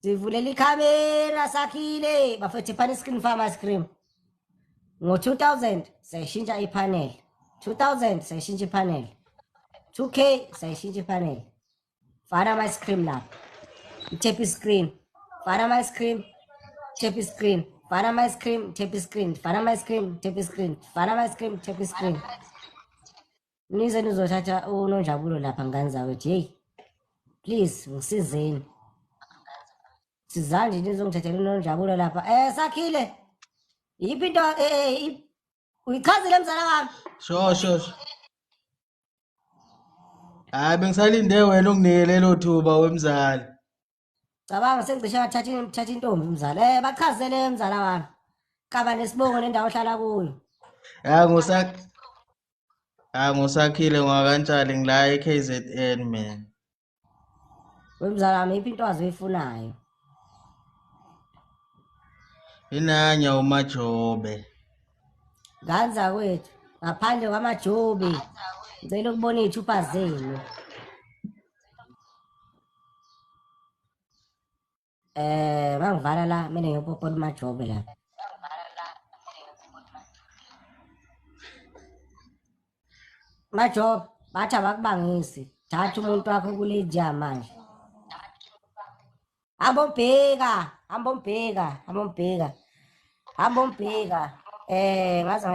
A: Sivulela ikhamera sakhile. Bafethu iphane screen farm ice cream. Ngo-2000 sayishintsha ipanel. 2000 sayishintsha ipanel. 2K sayishintsha ipanel. Fana ama-ice cream lapha. Tap screen. Fana ama-ice cream. Tap screen. Fana ama-ice cream. Tap screen. Fana ama-ice cream. Tap screen. Fana ama-ice cream. Tap screen. Nize nizothatha unonjabulo lapha ngane zawethu. Hey. Please ngisizeni. Sizanje nizongithathela unonjabulo lapha. Sakhile. Yiphi into uyichazile mzala wami?
M: Sho. Hayi bengisalinde wena unginike lelo thuba wemzala.
A: Cabanga sengicishe ngathatha intombi mzala. Bachazele mzala wami. Kaba nesibongo nendawo ohlala kuyo.
M: Ya Ngusakhile ngwakanjani ngila eKZN man.
A: Wemzala wami iphi into azoyifunayo?
M: Inanya umajobe.
A: Ganza kwethu ngaphandle kwamajobi. Ngicela ukubona iy'thupha zenu. Mangivala la kumele ngiyopopona umajobe la. Majobe bathi abakubangisi. Thatha umuntu wakho kule jam manje. Hamba umbheka. Ngaze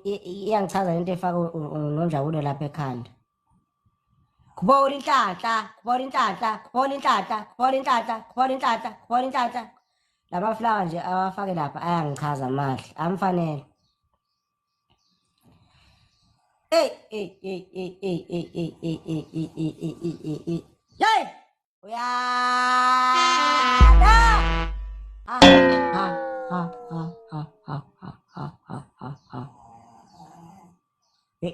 A: iyangichaza into efaka uNonjabulo lapha ekhanda. Kubola inhlanhla. Lama flower nje awafake lapha ayangichaza mahle. Amfanele. Yay! Uyada!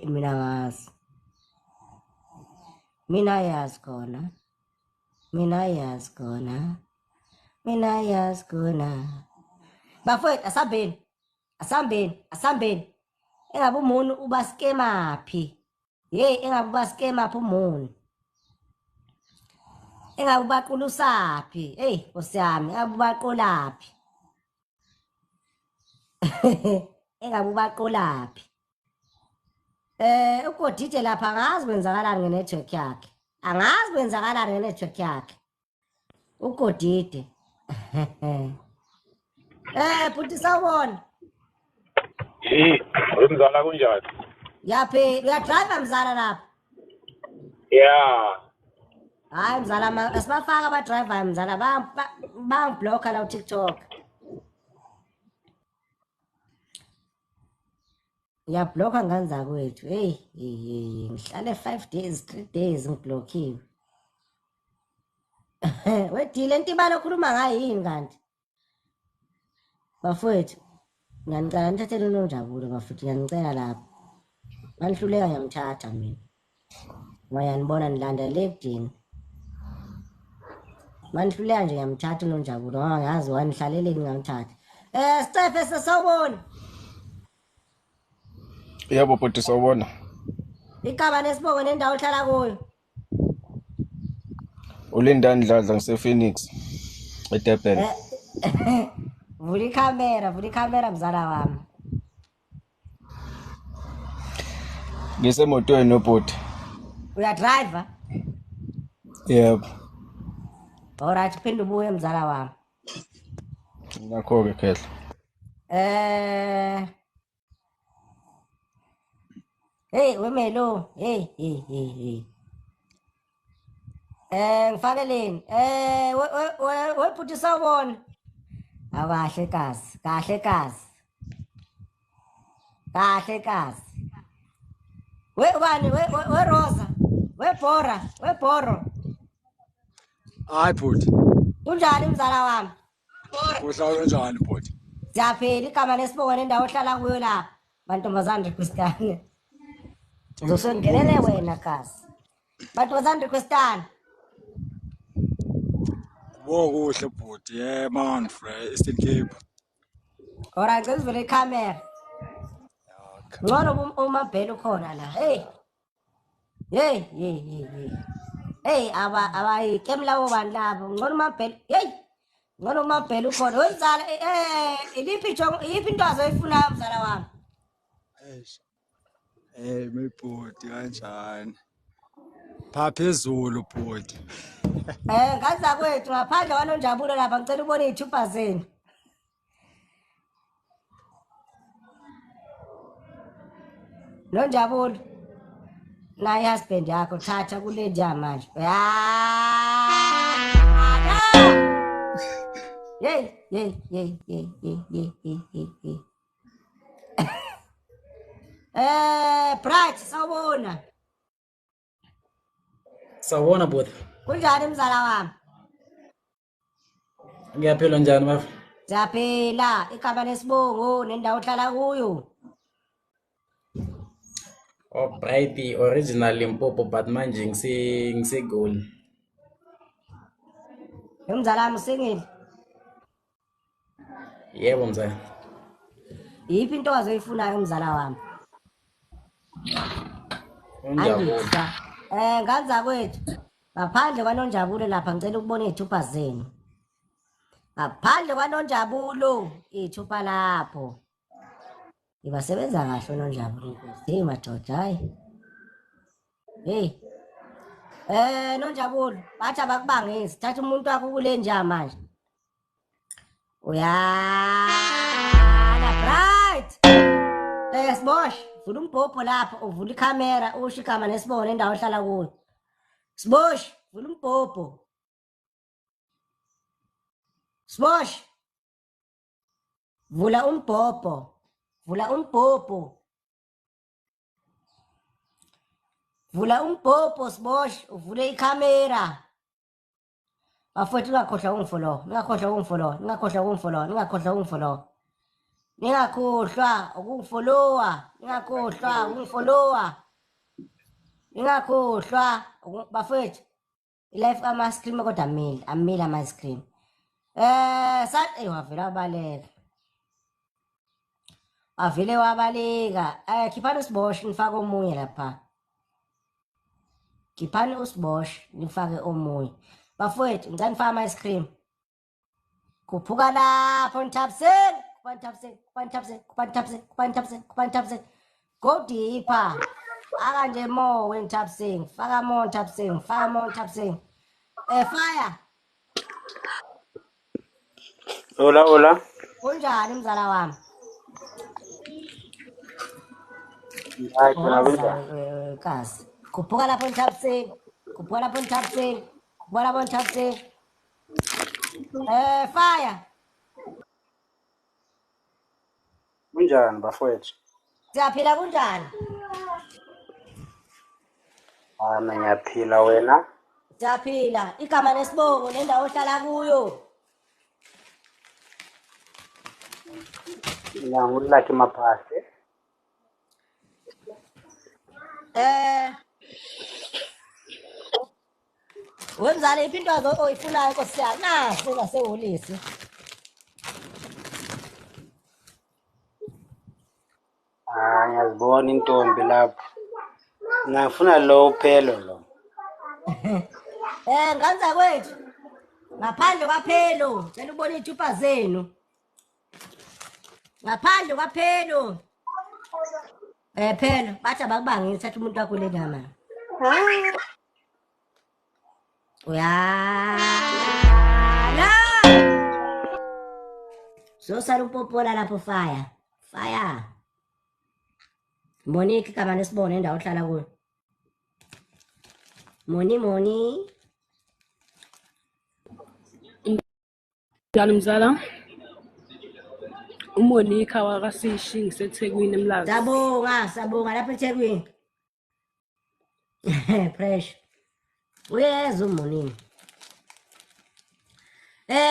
A: Mina ngazi. Mina yazi khona. Bafowethu asambeni. Engabe umuntu uba skemaphi? Engabe uba skemaphi umuntu? Engabe ubaqolusaphi? Nkosi yami, engabe ubaqolaphi? Engabe ubaqolaphi? Ugodide lapha angazi kwenzakalani ngenetwork yakhe. Ugodide. Futhi sawubona.
L: Wemzala kunjani?
A: Yaphi, uyadrive mzala lapha?
L: Yeah.
A: Hayi mzala, asibafaka abadriver mzala, bangibloka la uTikTok. Ngiyabloka nganza kwethu. Ngihlale 5 days, 3 days ngiblokiwe. Wedile intibalo okhuluma ngayo yini kanti? Bafowethu, ngiyanicela nithathele uNonjabulo bafowethu, ngiyanicela lapha. Manihluleka ngiyamthatha mina. Wayanibona nilandele ekudini. Manihluleka nje ngiyamthatha uNonjabulo, ngoba ngazi wanihlaleleni ngamthatha. Stefe sesawubona.
G: Yebo bhuti sawubona.
A: Igaba nesibongo nendawo ohlala kuyo.
G: Ulindani Dladla ngise-Phoenix eDurban.
A: Vula ikhamera mzala wami.
G: Ngisemotweni nobhuti.
A: Uyadriver?
G: Yebo.
A: Alright, phinde ubuye mzala wami.
G: Nakho-ke khehla.
A: Wemelo. Ngifakeleni. Webhuti sawubona. Kahle kazi. Ubani? Rosa. Boro.
G: Hayi bhuti.
A: Kunjani mzala wami?
G: Uhlala kanjani bhuti?
A: Siyaphela igama nesibongo nendawo ohlala kuyo lapha. Bantombazane requestane. Uzosongelele wena kazi. Bantombazane requestane.
G: Kuhle bhuti. Man, Eastern Cape.
A: Alright, ngizivule ikhamera. Ngcono umabhelo khona la. Abayikemla wobani labo. Ngcono umabhelo. Ngcono umabhelo ukhona. Wenzala iliphi into azoyifuna mzala wami?
G: Mebhuti kanjani? Phezulu bhuti.
A: Ngaza kwethu ngaphandle kwaNonjabulo lapha ngicela ubone iy'thupha zenu. Nonjabulo. Naye husband yakho thatha kule jam manje. Bright sawubona.
K: Sawubona bhuti.
A: Kunjani mzala wami?
K: Ngiyaphila njani bafu?
A: Siyaphila, igama lesibongo nendawo ohlala kuyo.
K: Bright original Limpopo but manje ngiseGoli.
A: Umzala wami usengile.
K: Yebo mzala.
A: Yiphi into ozoyifunayo umzala wami?
K: Unjabule.
A: Angisa. Nganza kwethu. Ngaphandle kwaNonjabulo lapha ngicela ukubona izithupha zenu. Ngaphandle kwaNonjabulo izithupha lapho. Ibasebenza kahle uNonjabulo Nkosi. Hey madoda hayi. Hey. Nonjabulo, bathi abakubangisi. Thatha umuntu wakho kule nja manje. Uyana bright. Sibosh, vula umbhobho lapho, uvula ikhamera, usho igama nesibone endawo ohlala kuyo. Sibosh, vula umbhobho. Sibosh. Vula umbhobho. Vula umbhobho. Vula umbhobho Sibosh, uvule ikhamera. Bafowethu ungakhohlwa ungifolo, ningakhohlwa ungifolo, ningakhohlwa ungifolo, ningakhohlwa ungifolo. Ningakhohlwa ukungifolowa, ningakhohlwa ukungifolowa. Ningakhohlwa bafowethu. Life ama scream kodwa amile ama scream. Sathi wavela wabaleka. Avile wabaleka. Khiphani uSibosh nifake omunye lapha. Khiphani uSibosh nifake omunye. Bafowethu ngicela nifake ama ice cream. Khuphuka lapho nithapseni, kupanithapseni. Go deeper. Faka nje more when tapsing. Faka more tapsing. Fire.
K: Hola.
A: Kunjani mzala wami?
K: Hayi khona
A: Kasi. Khuphuka lapho nithapseni. Fire.
K: kunjani bafowethu?
A: Siyaphila kunjani?
K: Mina ngiyaphila wena?
A: Siyaphila. Igama nesibongo nendawo ohlala kuyo.
K: Mina ngulaki Maphase.
A: Wemzala iphi into oyifunayo Nkosi yami? Nasi ngasehholisi.
K: Ngiyazibona intombi lapho. Ngifuna lo uphelo lo.
A: Nganza kwethu. Ngaphandle kwaphelo, ngicela ubone izithupha zenu. Ngaphandle kwaphelo. Phelo, bathi abakubangisi thatha umuntu wakho le nyama. Uyala. Zosala upopola lapho fire. Monique igama nesibone endawo ohlala kuyo. Moni.
J: Njalo mzala. uMonica wakasishi ngiseThekwini eMlazi.
A: Sabonga lapha eThekwini. Fresh. Uyeza uMoni.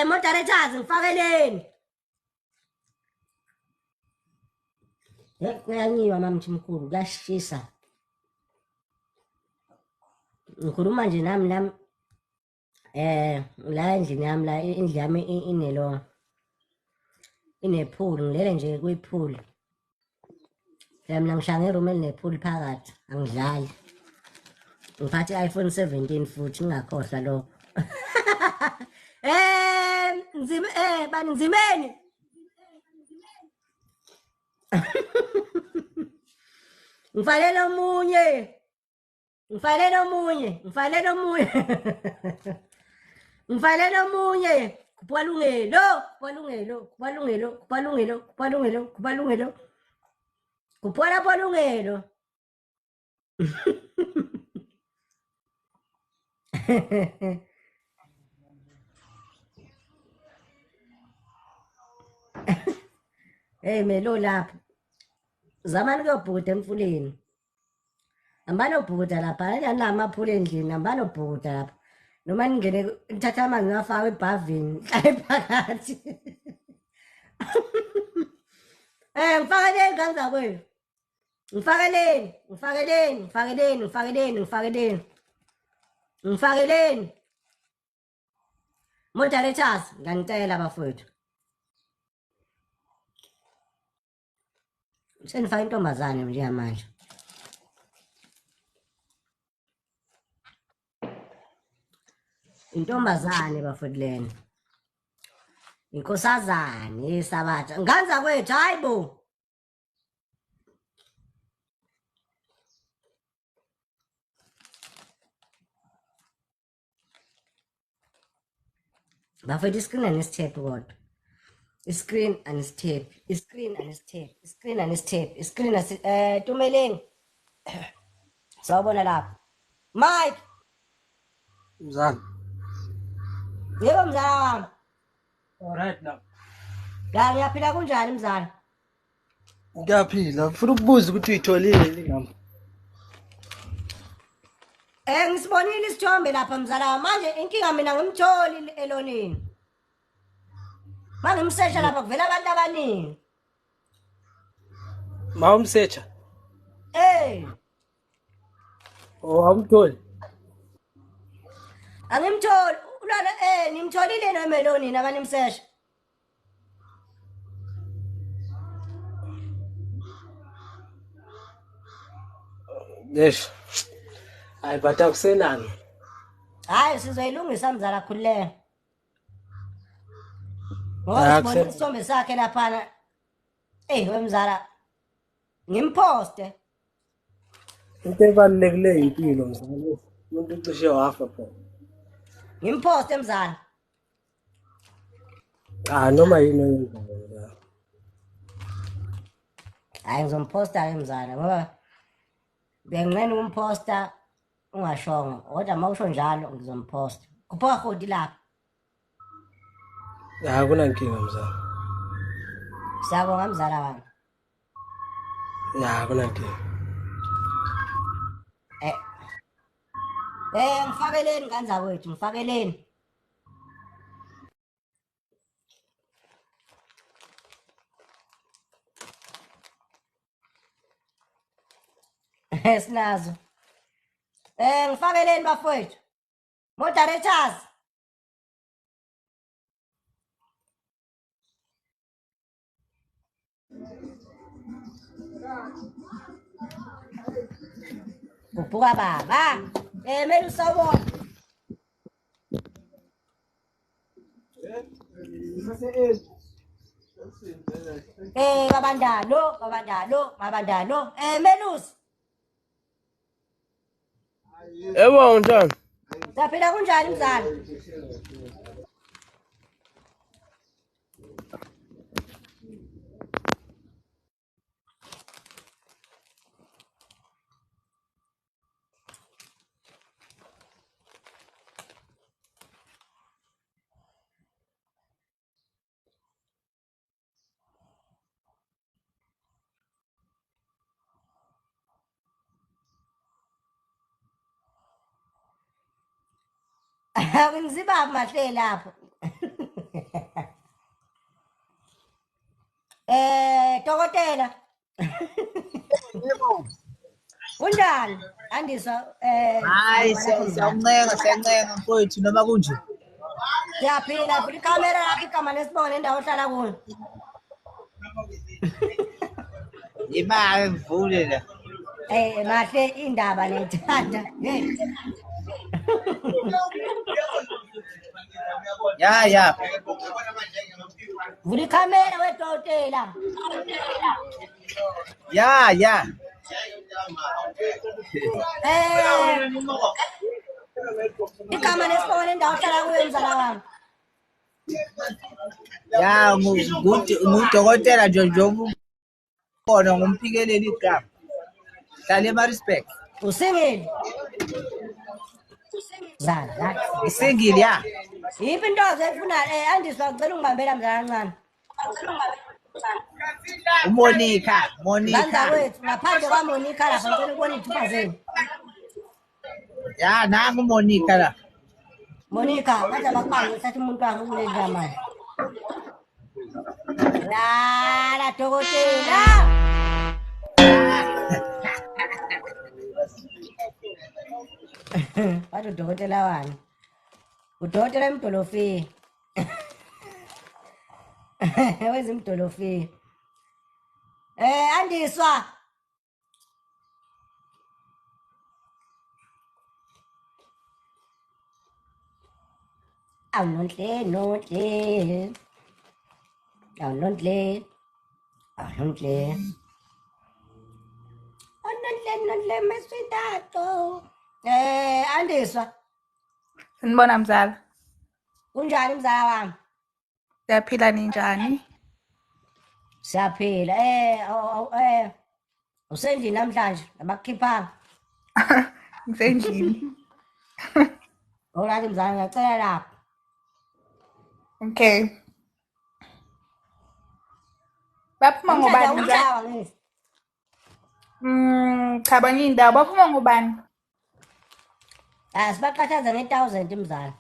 A: Moderators ngifakeleni. Kuyanyiwa mamthi mkhulu, kuyashisa. Ngikhuluma nje nami la endlini yami la indlu yami inelo inepool ngilele nje kwipool. Mina ngishaya ngeroom elinepool phakathi angidlali. Ngiphathe iPhone 17 futhi ngingakhohlwa lokho. Bani Nzimeni. Ngifanele omunye. Kuphela Palungelo. Melo lapho. Zamani kuyobhuda emfuleni. Ambano bhuda lapha, anamaphula endlini, ambano bhuda lapha. Noma ningene ngithatha amanzi ngafaka ebhavini, phakathi. Ngifaka le nganga kwenu. Ngifakeleni. Moderators, ngiyanicela bafowethu. Senifaka intombazane njengamanje. Intombazane bafowethu lena. Inkosazane yesabatha. Nganza kwethu hayibo. Bafowethu iscreen anisitape kodwa. Iscreen anisitape. Tumeleng. Sawubona lapha. Mike.
M: Mzala.
A: Yebo mzala wami.
M: Alright now.
A: La ngiyaphila kunjani mzala?
M: Ngiyaphila. Ngifuna ukubuza ukuthi uyitholile ingamba.
A: Ngisibonile isithombe lapha mzala wami. Manje inkinga mina ngimtholi elonini. Mangimsearcha lapha kuvela abantu abaningi.
M: Mawumsearcha. Oh, awumtholi.
A: Angimtholi. Ulana nimtholile nomeloni nabanimsearcha.
M: Yes. Hayi but akusenani.
A: Hayi sizoyilungisa mzala khulileka. Ngoba sibona isithombe sakhe laphana. Wemzala ngimposte.
M: Into ebalulekile impilo mzala. Umuntu ucishe wafa phela.
A: Ngimposte mzala.
M: Noma yini oyenzayo.
A: Hayi ngizomposta ke mzala ngoba benginqena ukumposta ungashongo kodwa mawusho njalo ngizomposta. Kuphoka khodi lapha.
M: Kunankinga mzala.
A: Siyabonga mzala wami.
M: Kunankinga.
A: Ngifakeleni kanza kwethu, ngifakeleni. Sinazo. Ngifakeleni bafowethu. Moderators. Kuphuka baba. Mele usawubona. Babandalo. Melus.
M: Yebo njani?
A: Saphila kunjani mzala? Ngizibaba mahle lapho. Dokotela.
E: Yebo.
A: Kunjani? Andiswa
E: Hayi siyancenga mfowethu noma kunje.
A: Siyaphila futhi ikamera yakho igama lesibone endawo ohlala kuyo.
E: Imali ngivule la.
A: Mahle indaba nethanda.
E: Ya.
A: Vula ikamera wedokotela.
E: Ya.
A: Igama lesibone endawo ohlala kuyo mzala wami.
E: Ya ngudokotela Jojo khona ngomphikeleli igama. Hlale ma respect.
A: Usingile. Zala.
E: Isingile ya.
A: Yiphi into ezifuna andiswa ngicela ungibambela mzala kancane.
E: Monica.
A: Nganda wethu ngaphandle kwa Monica lapha ngicela ukubona ithupha zenu.
E: Ya nangu Monica la.
A: Monica, ngathi abakubanga uthatha umuntu wakho kule njamani. La dokotela. Wathi udokotela wani? Udokotela emdolofi. Wenza imdolofi. Andiswa. Awunonhle, nonhle. Awunonhle. Awunonhle. Nonhle meswitato. Andiswa.
N: Sanibona mzala.
A: Kunjani mzala wami?
N: Siyaphila ninjani?
A: Siyaphila. Usendlini namhlanje abakukhiphanga.
N: Ngisendlini.
A: Alright mzala ngiyacela lapho.
N: Okay. Baphuma ngobani mzala? Cha banye indawo baphuma ngobani?
A: Sibaqhathaza nge-1000 mzala.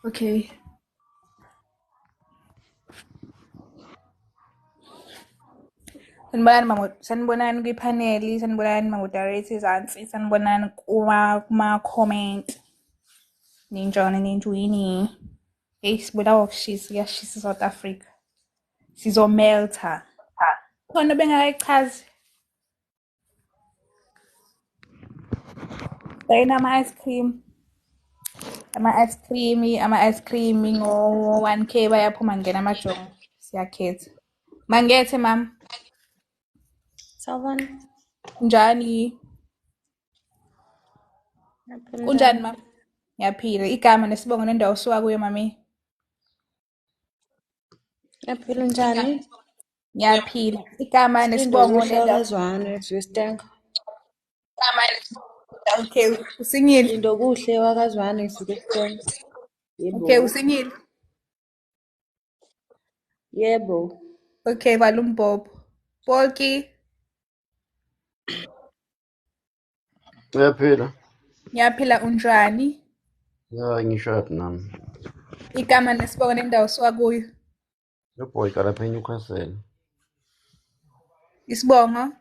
N: Okay. Sanibonani kwiphaneli, sanibonani ma-moderators ansi, sanibonani kuma-comment. Ninjani ninjwini. Hey, sibulawa ukushisa, kuyashisa South Africa. Sizomelta. Khona bengakayichazi. Bayina ama-ice cream. Ama-ice cream ngo-1K bayaphuma ngena amajongo. Siyakhetha. Mangethe mama.
O: Sawubona.
N: Njani? Kunjani mama? Ngiyaphila. Igama nesibongo nendawo osuka kuyo mami.
O: Ngiyaphila njani?
N: Ngiyaphila. Igama nesibongo nendawo.
O: Wakazwane Zwistenga.
N: Okay, usingile.
O: Lindo kuhle wakazwane Zwistenga. Yebo.
N: Okay, usingile.
O: Yebo.
N: Okay, valumbobho. Polki.
P: Uyaphila?
N: Ngiyaphila unjani?
P: Ya ngishada nami.
N: Igama nesibongo nendawo osuka kuyo.
P: Yeboy kalapha eNewcastle.
N: Isibongo.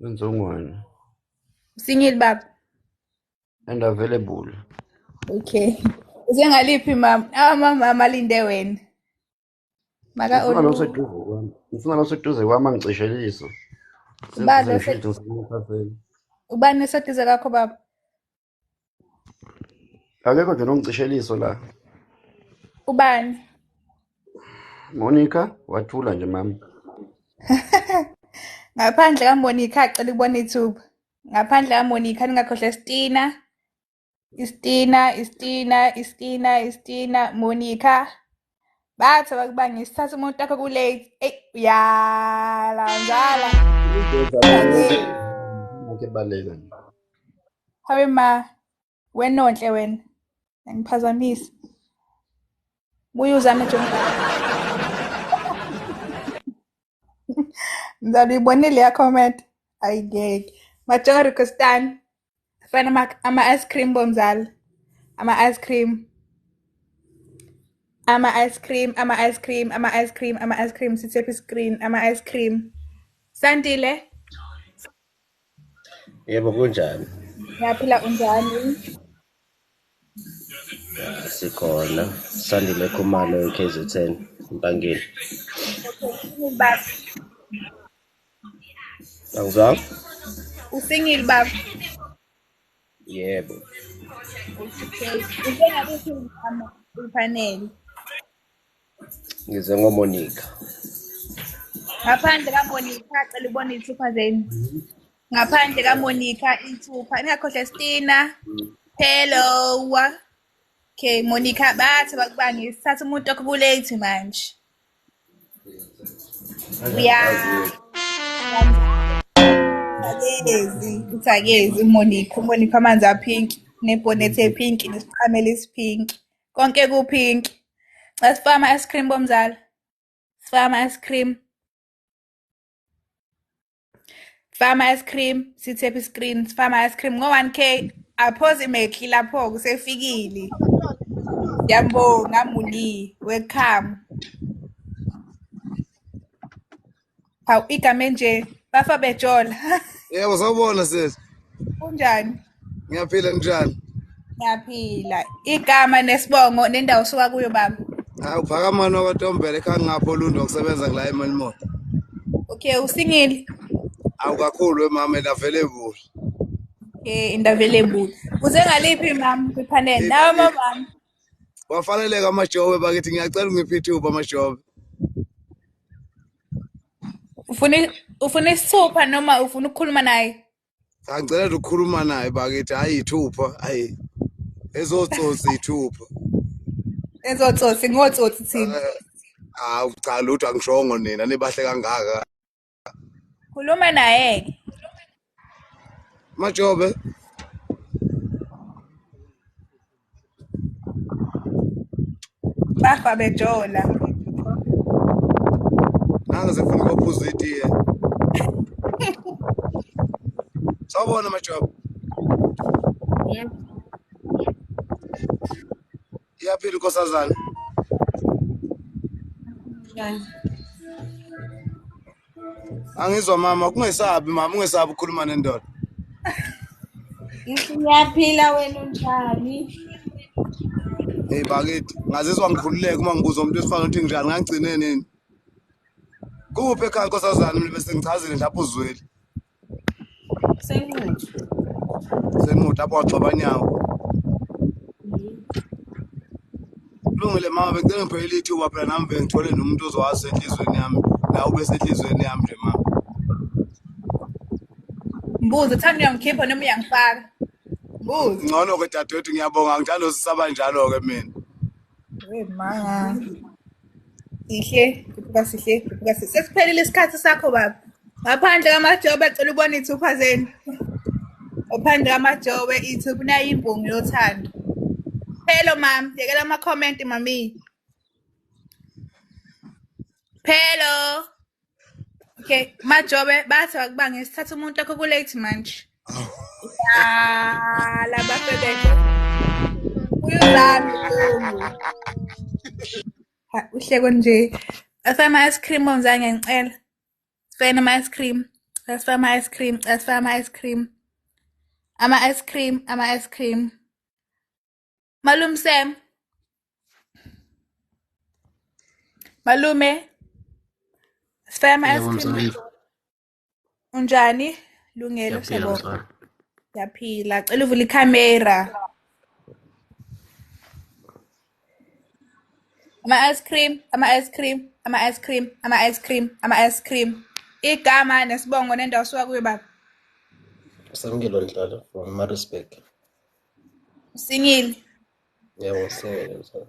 P: Inzongwane.
N: Usingile baba.
P: And available.
N: Okay. Usengaliphi mama? Mama amalinde wena. Maka
P: Ngifuna loseduze kwami angicishelise.
N: Ubani eseduze kakho baba?
P: Akekho nje nongicisheliso la.
N: Ubani?
P: Monica wathula nje mama.
N: Ngaphandle kaMonica acela ukubona iTube. Ngaphandle kaMonica ningakhohle Stina, Monica. Bathi bakubanga isithatha umuntu wakho kulate. Yala njala.
P: Ngibaleka.
N: Hawe ma. Wenonhle wena. Ngiphazamisa. Buye uzame John. Mzali ibonile ya comment. Ayigeke. Majonga requestan. Fana ama-ice cream bomzali. Ama-ice cream. Sithe screen. Ama-ice cream. Sandile.
Q: Yebo kunjani?
N: Ngiyaphila unjani?
Q: Sikhona. Sandile Khumalo KZN Mpangeni.
N: Baba.
Q: Angizwa?
N: Usingile baba.
Q: Yebo.
N: Usengabithi upaneli.
Q: Ngize ngoMonica.
N: Ngaphandle kaMonica acela ubone ithupha zenu. Ngaphandle kaMonica ithupha. Ningakhohle Stina. Hello. Okay, Monica bathi bakubanga isithatha umuntu wakho kulate manje. Uthakezi Monica amanzi apink nebonnet epink nesichamelo esipink. Konke kupink. Asifaka ama-ice cream bomzala. Sifaka ama-ice cream. Sifaka ama-ice cream. Sithe screen. Sifaka ama-ice cream ngo-1K. Approximately lapho kusefikile. Yambonga Muli. Welcome. Hawu igama nje bafa bejola.
I: Yebo sawubona sis.
N: Kunjani?
I: Ngiyaphila njani?
N: Ngiyaphila. Igama nesibongo nendawo osuka kuyo baba.
I: Hawu Phakamani wakwaNtombela ekhaya ngapho Lundo ngisebenza la eMelmore.
N: Okay, usingile.
I: Awu kakhulu mama available.
N: Available. Uze ngaliphi mama kwipanel? Nawe mama.
I: Wafaneleka amajobe bakithi ngiyacela ungiphe ithuba amajobe.
N: Ufuna isithupha noma ufuna ukukhuluma naye?
I: Angicela ukukhuluma naye bakithi hayi ithupha hayi. Ezotsotsi ithupha.
N: Ezotsotsi ngotsotsi thina.
I: Hawu cha lutho angishongo nina nibahle kangaka.
N: Khuluma naye.
I: Majobe.
N: Bafa bejola.
I: Nanga sefuna ukuphuza itiye. Sawubona majobe. Iyaphila inkosazana. Angizwa mama kungesabi mama ungesabi ukukhuluma nendoda.
N: Ngiyaphila wena unjani?
I: Hey bakithi ngazizwa ngikhululeke uma ngibuza umuntu esifana ukuthi njani ngangigcine nini. Kuphi ekhaya inkosazana mina bese ngichazile lapho uzweli. Senquthu lapho waxabanyawo. Lungile mama bengicela ngiphelele ithuba phela nami bengithole nomuntu ozowazi enhlizweni yami la ube senhlizweni yami nje mama.
N: Mbuzo thanda uyangikhipha noma uyangifaka? Mbuzo.
I: Ngcono ke dadewethu ngiyabonga ngithanda usisaba njalo ke mina.
N: Mama. Sihle, kubuka sihle. Sesiphelile isikhathi sakho baba. Ngaphandle kwamajobe acela ubona ithupha zenu. Ngaphandle kwamajobe ithupha nayo imbongi yothando. Hello mom, yekela ama comment mami. Hello. Okay, majobe bathi akubange isithatha umuntu wakho ku late manje. La bafebeke. Uyuzami lo. Uhleko nje. Asama ice cream omzange ngicela. Sifena ama ice cream. Asifama ice cream, asifama ice cream. Ama ice cream, ama ice cream. Malum Sam. Malume. Sifama ice cream. Unjani? Lungelo sebo. Yaphila. Cela uvule ikhamera. Ama ice cream, ama ice cream, ama ice cream, ama ice cream, ama ice cream. Igama nesibongo nendawo osuka kuyo baba.
Q: Samngelo Ndlala from Maritzburg.
N: Singile.
Q: Yebo singelo msana.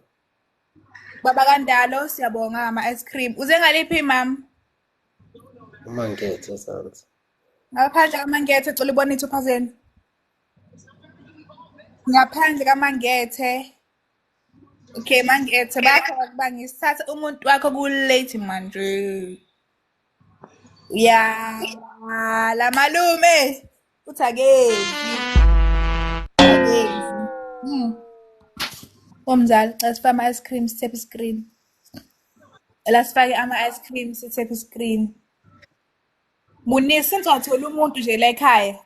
N: Baba kaNdalo siyabonga ama ice cream. Uze ngaliphi mama?
Q: Umangethe sansi.
N: Ngaphandle kaMangethe cela ubone ithupha zenu. Ngaphandle kaMangethe. Okay Mangethe bakho akubange isithatha umuntu wakho ku late manje. Ya la malume uthakezi. Omzala xa sifama ice cream sithepha screen. La sifake ama ice cream sithepha screen. Munisi nizothola umuntu nje la ekhaya.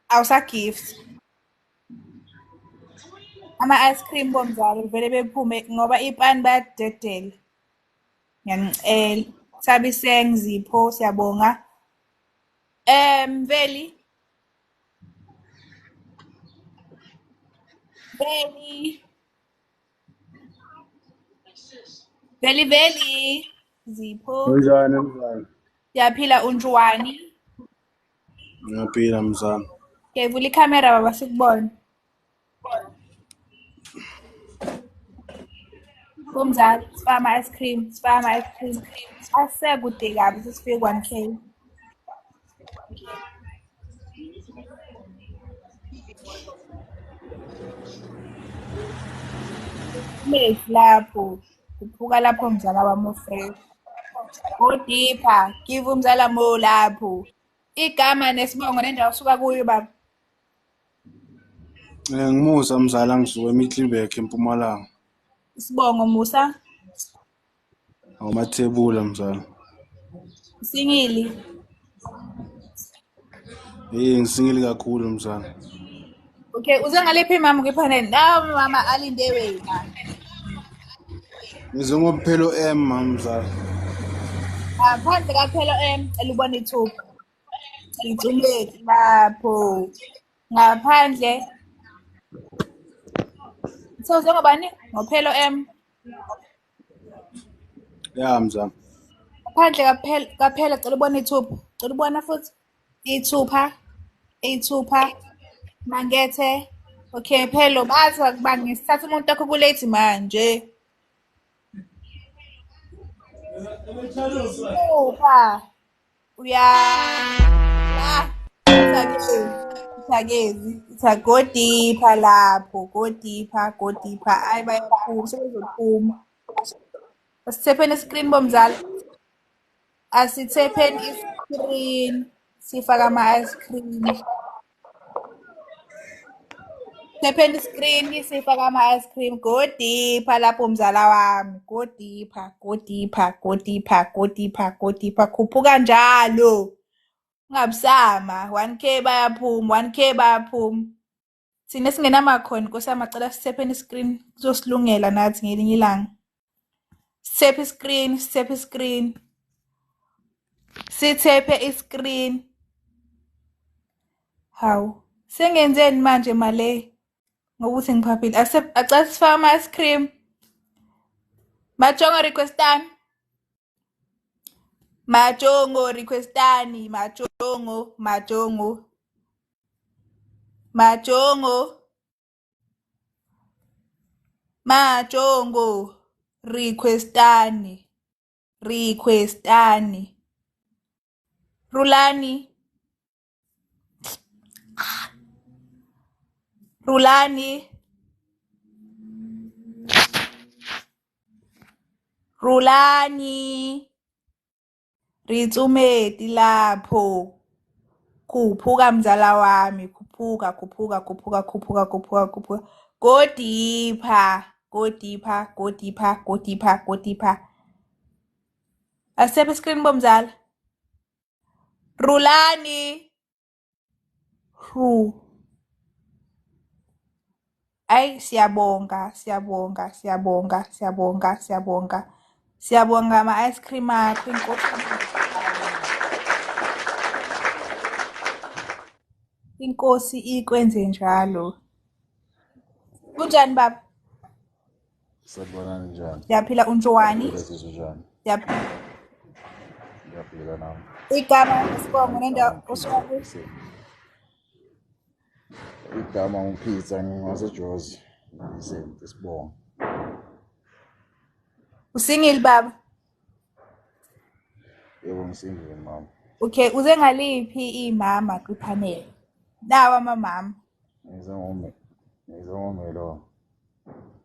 N: Awusa gift. Ama ice cream bomzala vele bephume ngoba ipani bayadedela. Ngiyangicela. Sabiseng Zipho siyabonga. Veli. Veli. Zipho.
H: Unjani mzala?
N: Siyaphila unjwani.
H: Ngiyaphila mzala.
N: Okay, vula ikhamera baba sikubone. Kumzala, sifama ice cream, sifama ice cream. Asekude kabi sesifike 1K. Mase lapho. Kuphuka lapho mzala wami ofresh. Odipa, give umzala mo lapho. Igama nesibongo nendawo osuka kuyo baba.
H: Ngimusa mzala ngisuka eMiddelburg eMpumalanga.
N: Isibongo Musa.
H: Awumathebula mzala.
N: Singili.
H: Ngisingile kakhulu mzala.
N: Okay, uze ngalephi mama kwipanel? Nawo mama alinde wena.
I: Ngize ngophelo M mamzala.
N: Ngaphandle kaphelo elubona ithupha. Ngicumeki lapho. Ngaphandle. So ngobani? Ngophelo
I: Ya mzala.
N: Ngaphandle kaphela cela ubona ithupha. Cela ubona futhi ithupha. Mangethe. Okay, phelo bathi akuba ngisithatha umuntu wakho kulate manje. Ithupha. Go deeper lapho, go deeper. Ayi bayaphuma, sebezophuma. Asithepeni iscreen bomzala. Asithepeni iscreen. Sifaka ama-ice cream. Thepeni iscreen, sifaka ama-ice cream. Go deeper lapho mzala wami. Go deeper. Khuphuka njalo. Ungabusama 1k bayaphuma. Thina singenamakhona Nkosi yami acela sithephe iscreen kuzosilungela nathi ngelinye ilanga. Sithephe iscreen. Hawu. Sengenzeni manje male? Ngokuthi ngiphaphile. Acela sifake ama-ice cream. Majongo requestani. Majongo requestani. Rulani. Ritsumeti lapho. Khuphuka mzala wami, khuphuka. Go deeper. Asithephe screen bomzala. Rulani. Ay, siyabonga. Siyabonga ama-ice cream akho Inkosi ikwenze njalo. Kunjani baba?
R: Sabona njani?
N: Siyaphila unjwani?
R: Njani? Ngiyaphila nami.
N: Igama lesibongo nenda usuku.
R: Igama uPeter ngaseJozi. Isibongo.
N: Usingile baba?
R: Yebo ngisingile mama.
N: Okay, uze ngaliphi imama kwipanel? Dawa mama.
R: Ngizongomelo.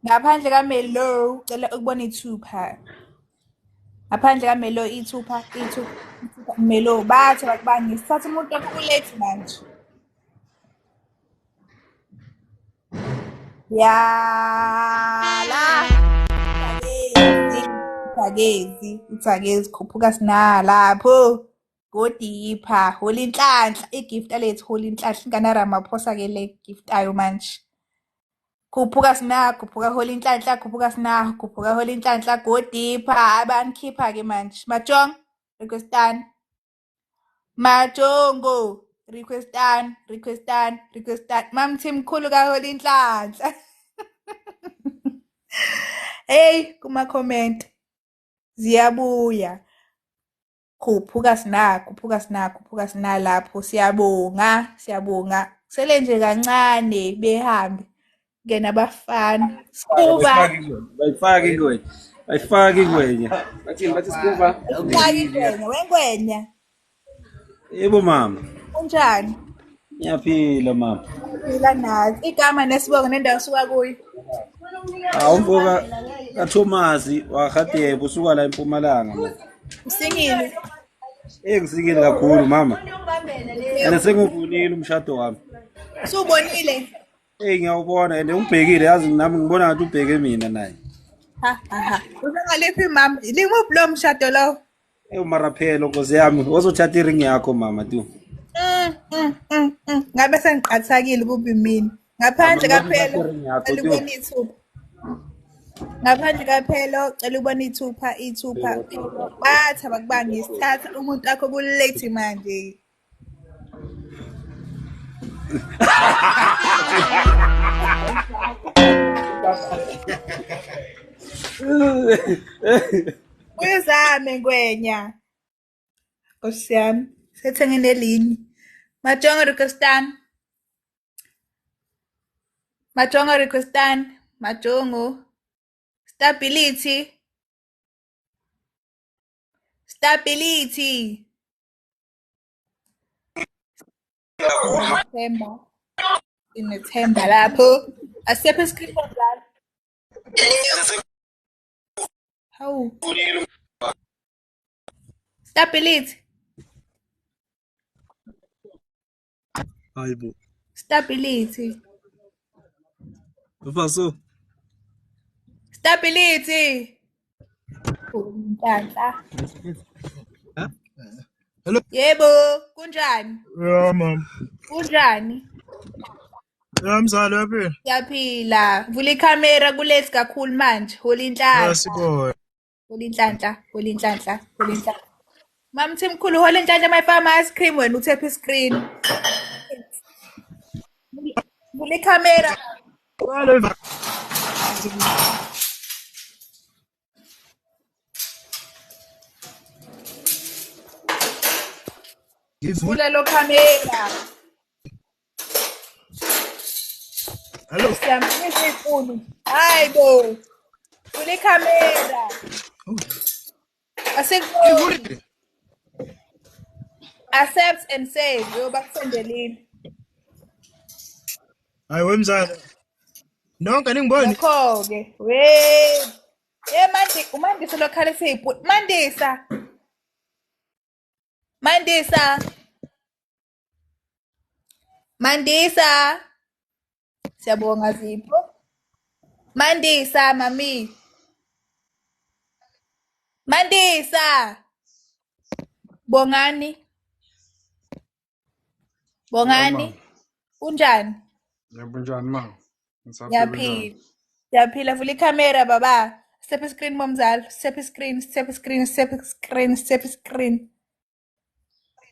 N: Ngaphandle kaMelo, ucela ukubona ithupha. Ngaphandle kaMelo ithupha. Melo bathi bakubani ngisithatha umuntu okulate manje. Yala. Uthagezi khuphuka sina lapho. Go deeper. Holy inhlanhla. Igift alethu holy inhlanhla. Ingane Ramaphosa ke le gift ayo manje. Khuphuka sina, holy inhlanhla, holy inhlanhla. Go deeper. Abankhipha ke manje. Majongo requestani. Mamthi mkhulu ka holy inhlanhla. Hey, kuma-comment. Ziyabuya. Khuphuka sina lapho. Siyabonga. Sele nje kancane behambe. Ngena abafana. Scuba.
S: Bayifaka ingwenya. Bathi scuba.
N: Wengwenya.
S: Yebo mama.
N: Unjani?
S: Ngiyaphila mama.
N: Phila nathi. Igama nesibongo nendawo usuka kuyo.
S: Umfoka kaThomas waGadebe usuka la eMpumalanga.
N: Usingile.
S: Ngisingile kakhulu mama. Senguvunile umshado wami.
N: Usubonile?
S: Ngiyawubona and ungibhekile yazi nami ngibona ngathi ubheke mina naye.
N: Uzengalephi mama? Limuphi lo mshado lo?
S: Maraphelo Nkosi yami uzothatha iring yakho mama tu.
N: Ngabe sengiqathakile kubi mina. Ngaphandle
S: Ama
N: kaphelo
S: battery
N: cela
S: ngiyaqoqa
N: ubone ithupha. Ngaphandle kaphelo cela ubone ithupha phelo. Bathi abakubanga isithatha umuntu wakho kulate manje. Uyizame ngwenya. Nkosi yami, sethenge nelinye. Majonga requestan. Majonga requestan. Majongo. Stability. Stability. Inethemba. Inethemba lapho. Asekho isikripo njalo. Hawu. Stability.
S: Hayibo.
N: Stability.
S: Ufaso.
N: Stability. Nhlanhla.
S: Hello.
N: Yebo, kunjani?
S: Yeah, mom.
N: Kunjani?
S: Yeah, mzali yaphila.
N: Yaphila. Vula ikhamera kulesi kakhulu manje. Hola inhlanhla.
S: Sibona.
N: Hola inhlanhla. Hola inhlanhla. Hola inhlanhla. Mama Mthimkhulu, hola inhlanhla mayifama ice cream wena uthepha iscreen. Vula ikhamera. Vula lo khamera.
S: Hello.
N: Siyamfisa inkulu. Hayibo. Vula ikhamera. Asekuvuli. Accept and save. Yoba kusendelile.
S: Hayi wemzala. Nonke ningiboni?
N: Ngakho-ke. Umandisa lokhalisa iy'puli. Mandisa. Mandisa. Mandisa. Siyabonga Zipho. Mandisa mami. Mandisa. Bongani. Bongani. Unjani?
R: Yebo njani ma?
N: Yaphila. Yaphila vula ikhamera baba. Step screen momzala. Step screen, step screen, step screen, step screen.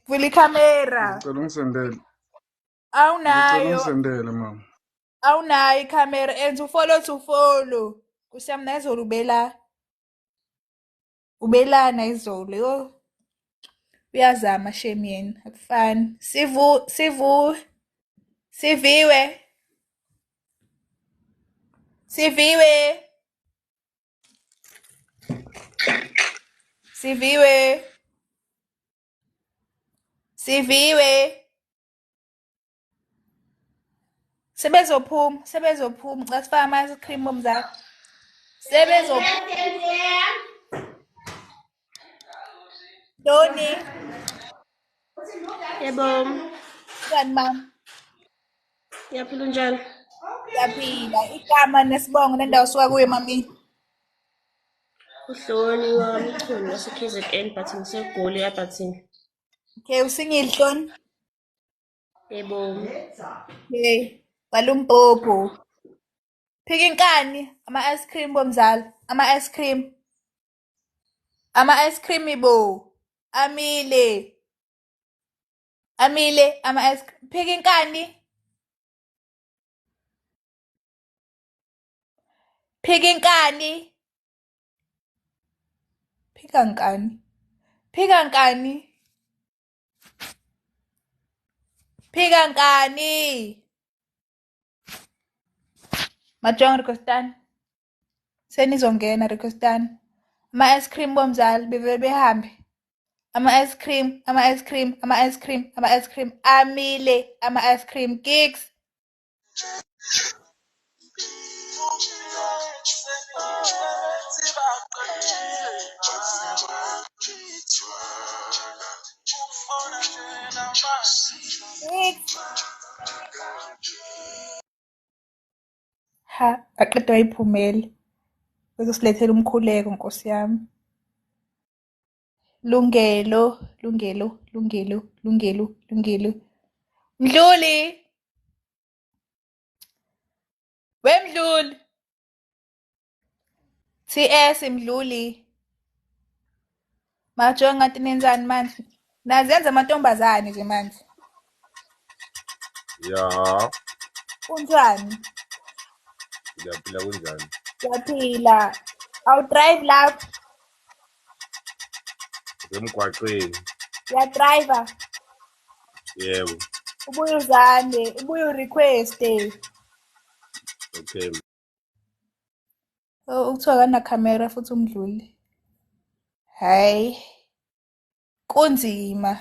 N: Vula ikhamera.
R: Ngicela ungisendele.
N: Awunayo.
R: Ungisendele mama.
N: Awunayo ikhamera. Enza ufollow to follow. Kusiyamna izolo ubelana izolo. Yo. Uyazama shame yena. Akufani. Siviwe. Siviwe. Siviwe. Sebezophuma. Xa sifaka ama-ice cream omzala. Doni.
J: Yebo.
N: Njani mama?
J: Yaphila njani?
N: Yaphila. Igama nesibongo nendawo osuka kuyo mami.
J: Uhloni wamchunu wase-KZN but ngiseGoli eBhathini.
N: Okay, usingile Hloni?
J: Yebo.
N: Hey, Walumpopo. Phika inkani ama-ice cream bomzala. Ama-ice cream. Ama-ice cream ibo. Amile ama-ice cream. Phika inkani. Phika inkani. Phika nkani. Phika nkani. Phika nkani. Majonga requestan. Senizongena requestan. Ama-ice cream bomzala bevele behambe. Ama-ice cream. Amile ama-ice cream. Gigs. Ha, aqeda wayiphumela. Uzosilethela umkhuleko Nkosi yami. Lungelo. Mdluli. Wemdluli. TS Mdluli. Majonga ngathi nenzani manje? Nazenza amantombazane nje manje.
L: Ya,
N: Kunjani?
L: ngiyaphila kunjani?
N: Yaphila. Awu drive lapho.
L: Emgwaqweni.
N: Ya driver.
L: Yebo.
N: Ubuye uzande, ubuye urequest.
L: Okay.
N: Ukuthiwa kana camera futhi Umdluli. Hayi. Kunzima.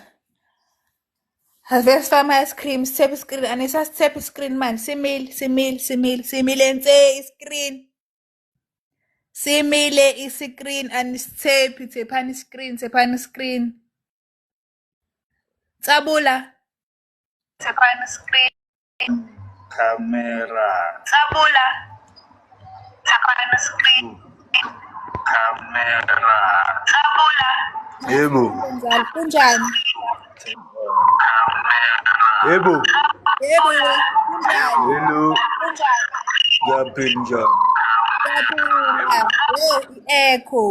N: Ave sifama ice cream, sithepha iscreen, anisasithepha iscreen manje, simile nse iscreen. Simile iscreen, anisithephi, thephani iscreen. Tsabula. Thephani iscreen.
S: Camera.
N: Tsabula. Thephani iscreen.
S: Camera.
N: Tsabula.
P: Yebo.
N: Kunjani?
P: Yebo.
N: Yebo. Kunjani?
P: Hello.
N: Kunjani?
P: Ngiyaphila njani?
N: Echo.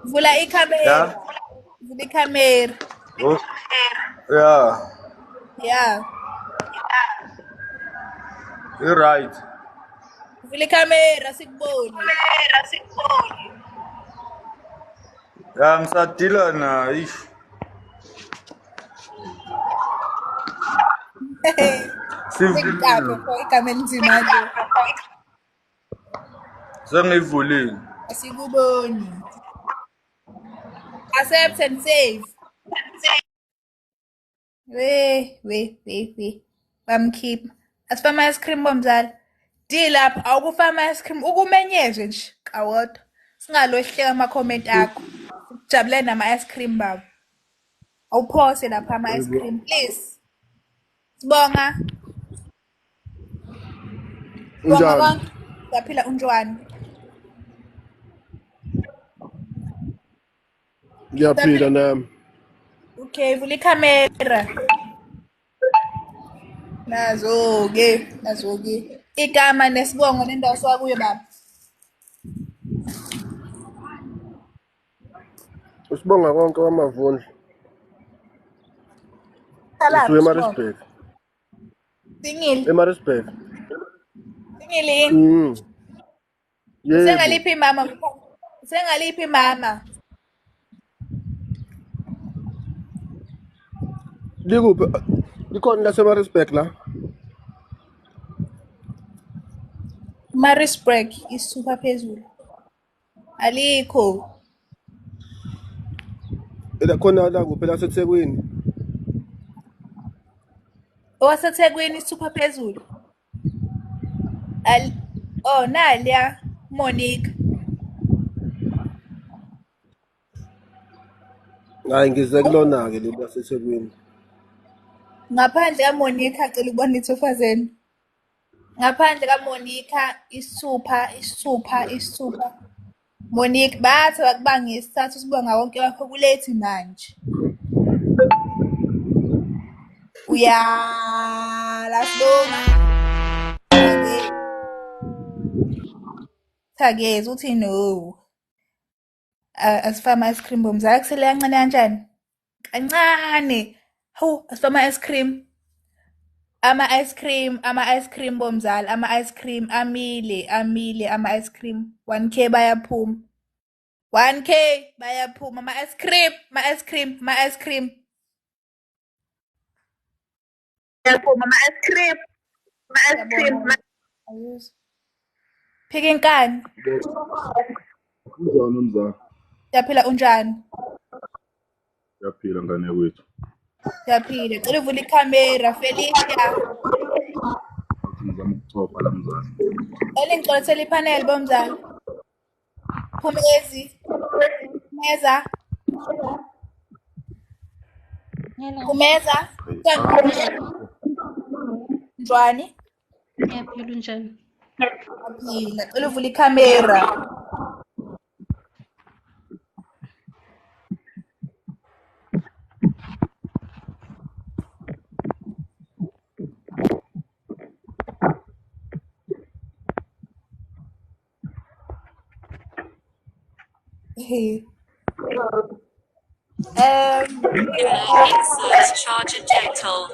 N: Vula ikhamera. Vula ikhamera.
P: Oh. Yeah.
N: Yeah.
P: You're right.
N: Vula ikhamera sikubone.
P: Yeah, ngisadila na ish.
N: Sengikabe igama elinzima nje.
P: Sengivulile.
N: Asikuboni. Accept and save. We. Bamkhipha. Asifama ice cream bomzala. Di lapha awukufama ice cream ukumenyezwe nje kawodwa. Singalohleka ama comment akho. Jabule nama ice cream baba. Awuphose lapha ama ice cream please. Sibonga.
P: Unjani?
N: Yaphila unjwani.
P: Ngiyaphila nami.
N: Okay, vula ikhamera. Nazo-ke. Igama nesibongo nendawo sokuyo baba.
P: Usibonga konke kwamavundla. Usuke eMaritzburg.
N: Singile.
P: eMaritzburg.
N: Singile.
P: Yebo.
N: Sengaliphi mama?
P: Likuphi? Likhona laseMaritzburg la?
N: Maritzburg isithupa phezulu. Alikho.
P: Khona la kuphi laseThekwini?
N: OwaseThekwini isithupa phezulu. Nalia Monique.
P: Hayi ngize kulona ke leli laseThekwini.
N: Ngaphandle kaMonica acela ukubona ithofazeni. Ngaphandle kaMonica isithupa. Monique bathi bakubanga isithathu sibonga wonke wakho kulethi manje. Lasibonga. Thageza uthi no. Asifama ice cream bomzala kusele kancane kanjani? Kancane. Hawu asifama ice cream. Ama ice cream bomzala, ama ice cream amile ama ice cream. 1K bayaphuma. 1K bayaphuma ama ice cream. Bayaphuma ama ice cream. Phika inkani.
P: Unjani mzala?
N: Yaphila unjani?
P: Yaphila ngane kwethu.
N: Yaphila. Cela uvule ikhamera Felicia.
P: Ngizama ukuthopa la mzala.
N: Elingixolethela ipanel bomzala. Phumezi. Kumeza. Njwani?
J: Yaphila unjani?
N: Yaphila. Cela uvule ikhamera.
T: Insert charger gentle.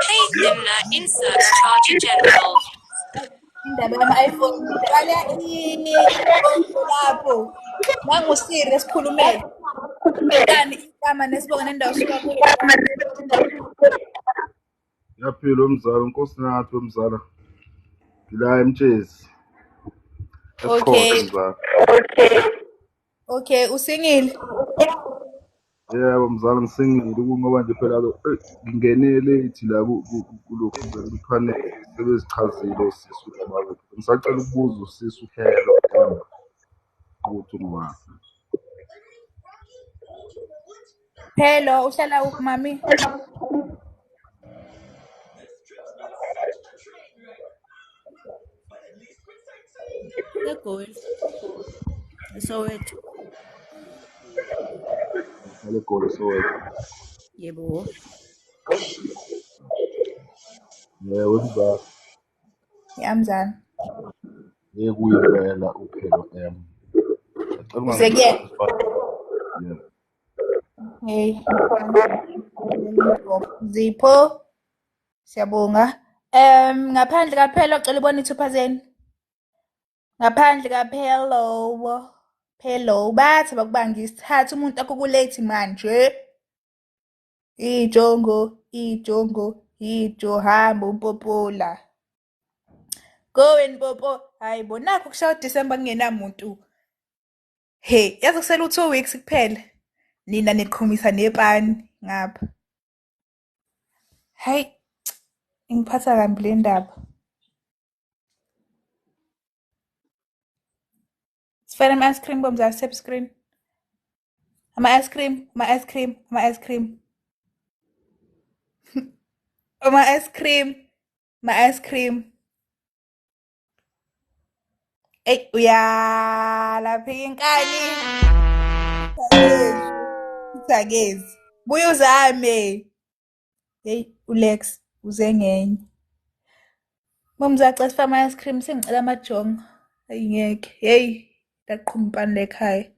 T: Hey Dimna, insert charger gentle.
N: Indaba yama-iPhone ngibala lapho nangu-serious sikhulumele kani igama nesibongo nendawo suka kuyo.
P: Yaphila wemzala, Nkosi nathi wemzala. Ngila eMtshezi.
N: Okay.
P: Mzala.
N: Okay, usingile?
P: Yebo mzala ngisengile ngoba nje phela ngingene late la kulokhu kufanele sebezichazile usisi uMama. Ngisacela ukubuza usisi uHelo ukuthi ungubani.
N: Hello, uhlala kuphi mami?
F: eGoli eSoweto.
P: EGoli Soweto.
F: Yebo.
P: Yebo mzala.
N: Yamzana.
P: Yekuyimpela uPhelo M.
N: Useke? Hey. Zipho. Siyabonga. Ngaphandle kaPhelo cela ubone i-2%. Ngaphandle kaPhelo bathi bakubanga isithathu umuntu akukulate manje. Ijongo hamba umpopula. Go and popo. Hayi bonakho kushaya uDisemba kungenamuntu. Hey, yazi kusele 2 weeks kuphela. Nina niqhumisa nepani ngapha. Hayi. Ingiphatha kambi le ndaba. Sifana ama-ice cream bomza step screen. Ama-ice cream. Ama-ice cream. Ey uyalaphika inkani. Uthakezi. Buya uzame. Hey uLex uze ngenye. Bomzacela sifa ama-ice cream sengicela amajongo. Ayingeke. Hey ndaqhuma impani lekhaya.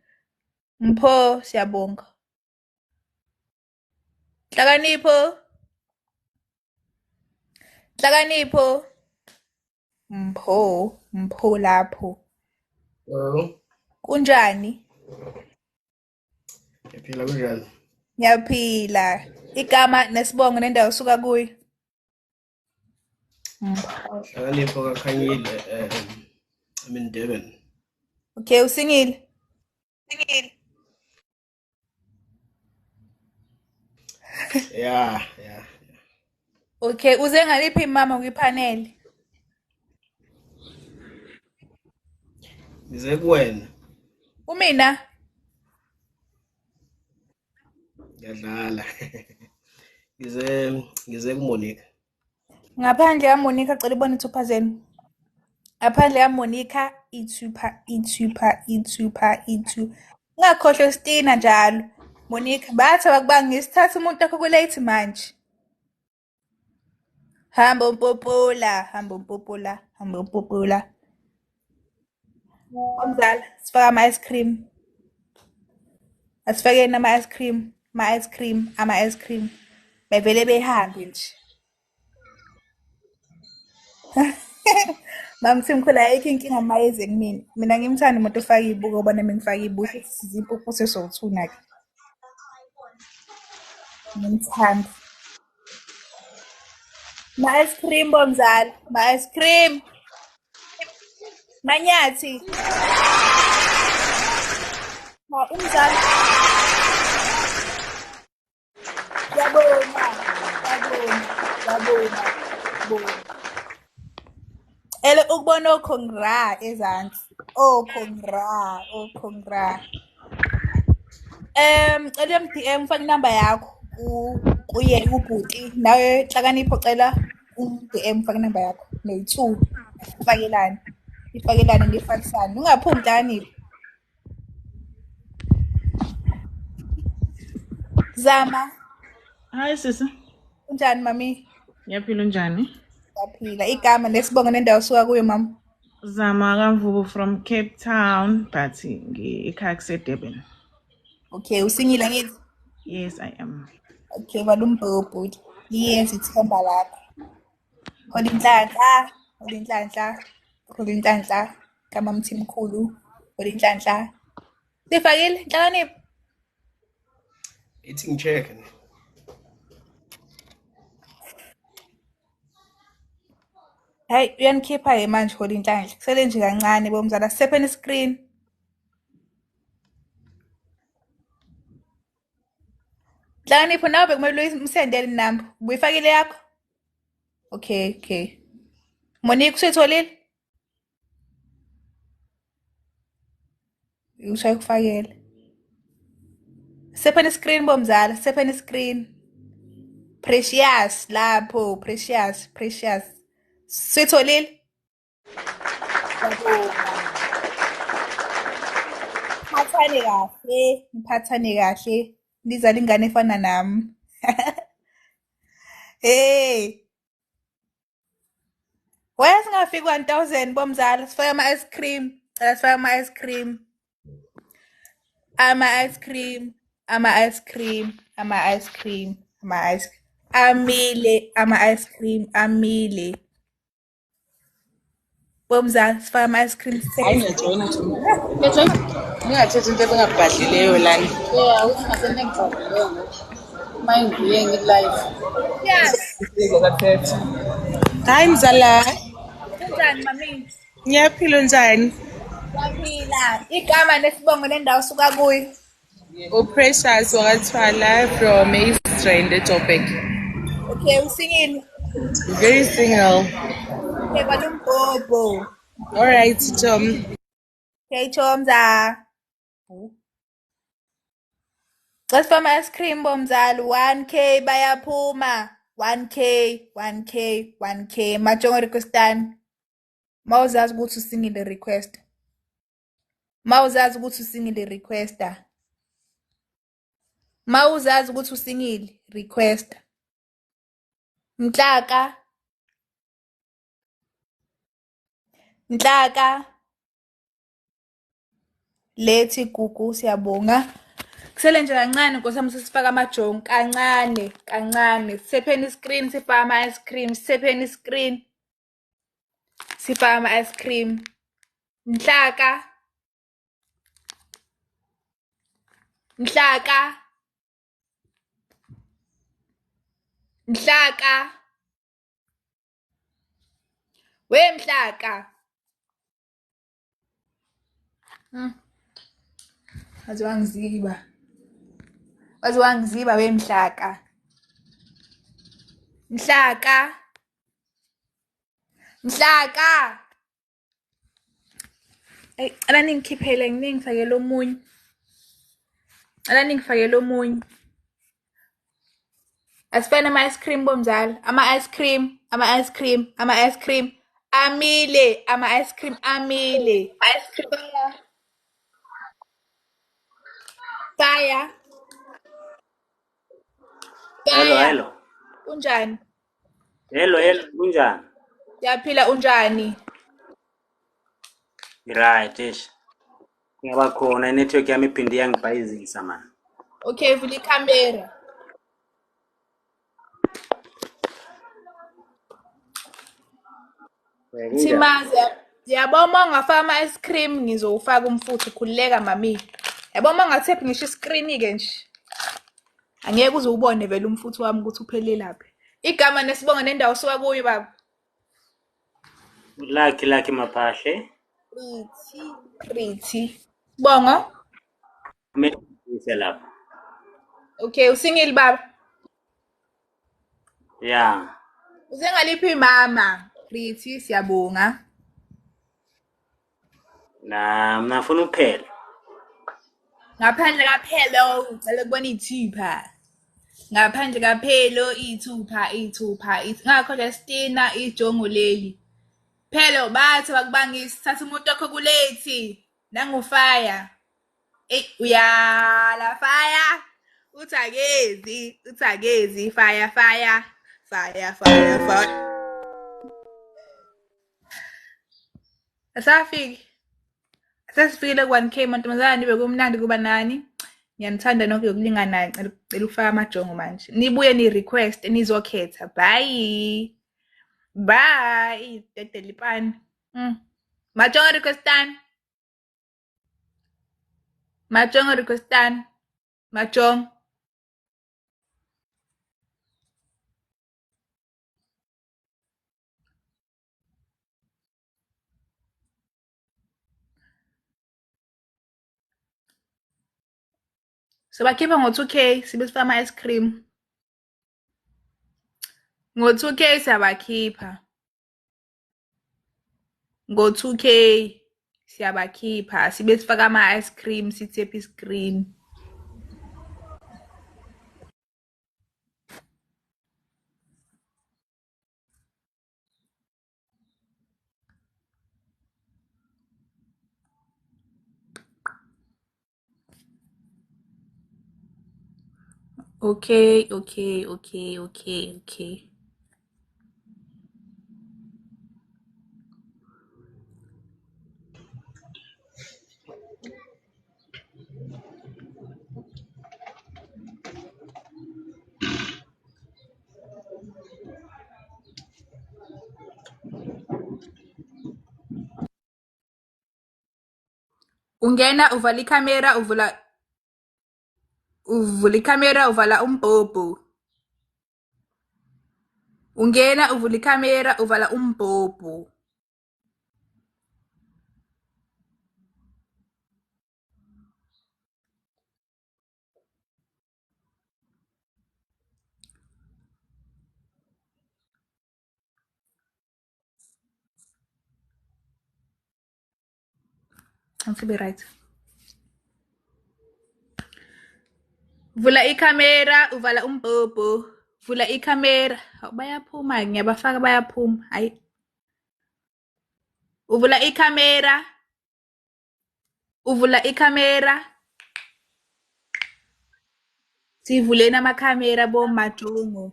N: Mpho siyabonga. Hlakanipho. Mpho lapho. Kunjani?
Q: Yaphila kunjani?
N: Ngiyaphila. Igama nesibongo nendawo suka kuyo.
Q: Hlakanipho kaKhanyile I'm in Durban.
N: Okay, usingile.
Q: Yeah.
N: Okay, uze ngaliphi mama kwipanel?
Q: Ngize kuwena.
N: Umina?
Q: Ngiyadlala. Ngize kuMonica.
N: Ngaphandle kaMonica cela ibone i-2%. Ngaphandle kaMonica i2. Ungakhohlwa Stina njalo. Monica bathi bakubanga isithathu umuntu akho kulate manje. Hamba umpopula. Omzala, sifaka ama-ice cream. Asifakeni ama-ice cream. Bevele behambe nje. Mamthi mkhulu ayikho inkinga mayize kumina. Mina ngimthanda umuntu ofaka ibuko ngoba nami ngifaka ibuko sizipho sesothuna ke. Ngimthanda. Ma-ice cream bomzala, ma-ice cream. Manyathi. Umzala. Yabona. Ele ukubona okhongra ezansi. Okhongra. Cela DM ufake inamba yakho kuye ubhuti nawe Hlakanipho cela DM ufake inamba yakho ne2 ifakelane nifakisane ungaphumi Hlakanipho. Zama.
U: Hi sisi.
N: Unjani mami?
U: Ngiyaphila unjani?
N: Ngiyaphila. Igama nesibongo nendawo suka kuyo mama.
U: Zama Kamvubu from Cape Town, but ekhaya kuseDurban.
N: Okay, usingile ngithi?
U: Yes, I am.
N: Okay, balumbhobho. Yes, ithemba lapha. Hola inhlanhla, hola inhlanhla, hola inhlanhla. Kamamthimkhulu, hola inhlanhla. Sifakile inhlakanipho.
Q: Ithi ngicheck.
N: Hayi, uyanikhipha manje hola inhlanhla. Kusele nje kancane bomzala. Sisepheni screen. Inhlakanipho nawe bekumele umsendele inamba. Ubuyifakile yakho? Okay. Monique usuyitholile? Ushaya ukufakela. Sisepheni screen bomzala, sisepheni screen. Precious lapho, precious. Suyitholile? Ngiphathane kahle. Lizala ingane efana nami. Hey. Why singafiki 1000 bomzala? Sifake ama-ice cream. Sifake ama-ice cream. Ama-ice cream. Amile, ama-ice cream amile. Bomzala sifake ama-ice cream.
E: Hayi ngiyajoyina ningathetha into ebengabhadlileyo lana. Ukuthi ngasene ngijabule ngoku. Uma ngibuye ngi-live.
N: Yes.
E: Hayi mzala.
N: Unjani mami?
E: Ngiyaphila njani?
N: Ngiyaphila. Igama nesibongo nendawo suka kuyo.
E: Precious wakathwala from East Rand eJoburg.
N: Okay, usingile?
E: Very single.
N: Okay, balumbhobho.
E: All right, Tom.
N: Okay, Chomza. Let's for my ice cream bomzala. 1K bayaphuma. 1K. Majongo requestani. Mawuzazi ukuthi usingile request. Mawuzazi ukuthi usingile request. Nhlaka. Lethi gugu siyabonga. Kusele nje kancane Nkosi yami sisifaka amajongo kancane. Sisepheni screen sifaka ama-ice cream. Sifaka ama-ice cream. Nhlaka. We Mhlaka. Waze wangiziba we Mhlaka. Ey, ala ningikhiphele ngingifakele omunye. Asifane ama-ice cream bomzala. Ama-ice cream. Amile, ama-ice cream amile. Fire.
K: Hello.
N: Unjani?
K: Hello, kunjani?
N: Siyaphila unjani?
K: Right, ish. Ngiyaba khona network yami iphinde yangibhayizisa man.
N: Okay, vula ikhamera. Thimaze, yabona ungafaka ama-ice cream ngizowufaka umfutho khulileka mami. Yabona ungathephi ngisho iskrini ke nje. Angeke uze ubone vele umfutho wami ukuthi uphelele laphi. Igama nesibongo nendawo suka kuyo baba.
K: Lucky Mapashe.
N: Pretty. Bongo?
K: Mese lapha.
N: Okay, usingile baba.
K: Yeah.
N: Usengaliphi mama? Pretty siyabonga.
K: Mnafuna uphela.
N: Ngaphandle kaphelo, ngicela kubona ithupha. Ngaphandle kaphelo ithupha. Ngakho Stina ijongo leli. Phelo bathi bakubangisa thatha umuntu wakho kulethi. Nangufire. Uyala fire. Uthakezi fire. Asafiki. Sesifikile ku-1K mantombazane nibe kumnandi kuba nani. Ngiyanithanda nonke yokulingana ngicela ukufaka amajongo manje. Nibuye ni-request nizokhetha. Bye. Bye. Tetelipani. Majongo requestan. Majongo requestan. Majongo. So bakhipha ngo-2K sibe sifaka ama-ice cream. Ngo-2K siyabakhipha. Ngo-2K siyabakhipha sibe sifaka ama-ice cream sithephe iscreen. Okay. Ungena uvala ikamera uvula ikamera uvala umbhobho. Ungena uvula ikamera uvala umbhobho. I'm to be right. Vula ikamera uvala umbhobho. Vula ikamera. Bayaphuma ngiyabafaka bayaphuma. Hayi. Uvula ikamera. Uvula ikamera. Sivuleni amakhamera bomajongo.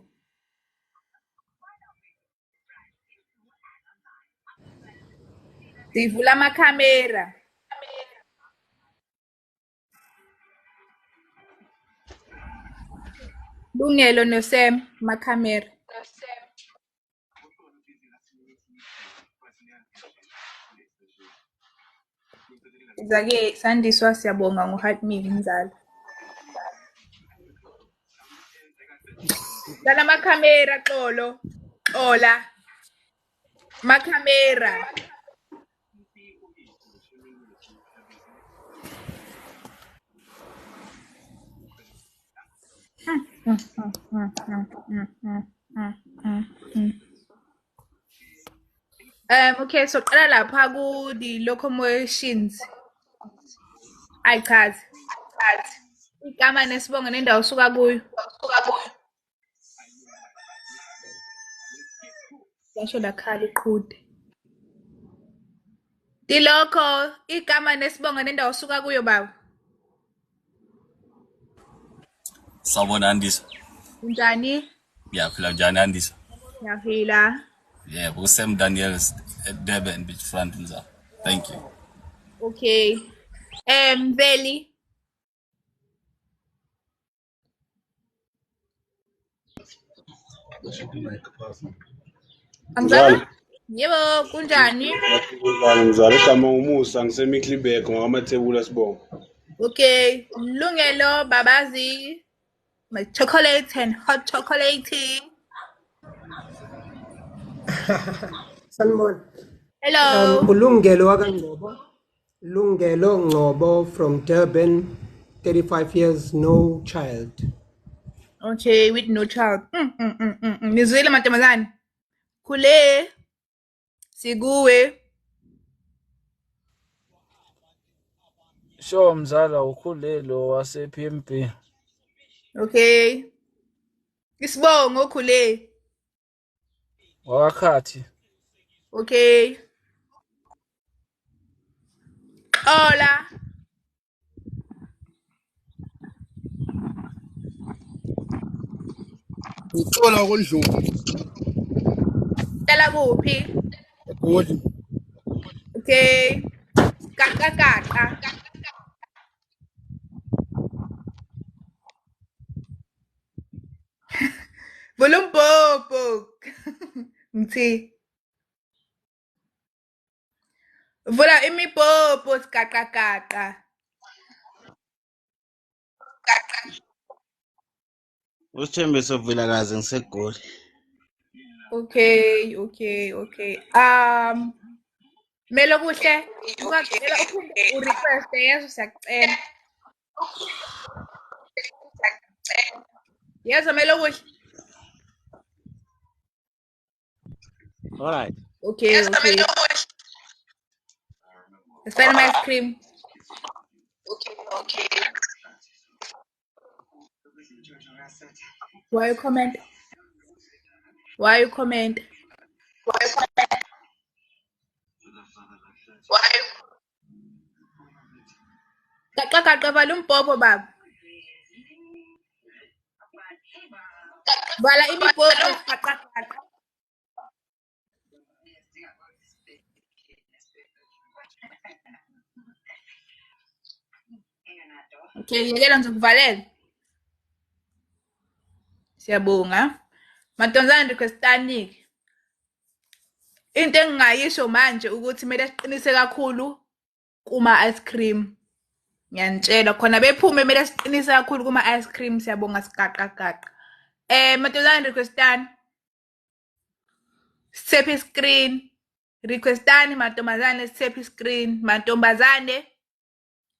N: Sivula amakhamera. Lungelo noSam makhamera. Zake Sandiswa siyabonga ngoHeartMe Mzala. Dala makhamera xolo. Xola. Makhamera. Okay, so qala lapha ku the locomotions. Ayichazi. Igama nesibongo nendawo usuka kuyo. Yasho lakhala iqhude. Dilokho igama nesibongo nendawo usuka kuyo baba.
B: Sawubona Andisa.
N: Unjani?
B: Ngiyaphila njani Andisa?
N: Ngiyaphila.
B: Yebo, uSam Daniels at Durban Beachfront Mzala. Thank you.
N: Okay. Veli. Angizala? Yebo, kunjani?
S: Ngizala igama uMusa ngisemiclibek ngamathebula sibongo.
N: Okay, Lungelo Babazi. My chocolate and hot chocolate.
V: Sanibona.
N: Hello.
V: Ulungelo wakangcobo. Lungelo Ngcobo from Durban, 35 years, no child.
N: Okay, with no child. Nizwile mantombazane. Kule. Siguwe.
W: Sure Mzala ukhulelo wase PMB.
N: Okay. Isibongo khule.
W: Wakhathi.
N: Okay. Hola.
I: Ngixola koNdlovu.
N: Tela kuphi?
I: eGoli.
N: Okay. Gaqa. Volumpopo. Mthi. Vula imipopo gaqa.
K: Usithembiso Vilakazi ngisegoli.
N: Okay. Melo kuhle. Ungacela uphinde urequest yezo siyakucela. Yezo melo kuhle.
K: All right.
N: Okay. Let's find my ice cream. Okay. Why you comment? Gaqa vala umpopo baba. Vala imipopo gaqa. Okay, ngiyekela ngizokuvalela. Siyabonga. Matonzana requestani. Into engingayisho manje ukuthi kumele siqinise kakhulu kuma ice cream. Ngiyanitshela khona bephume kumele siqinise kakhulu kuma ice cream siyabonga sigaqa. Matonzana requestani. Sephi screen. Requestani mantombazane sephi screen. Mantombazane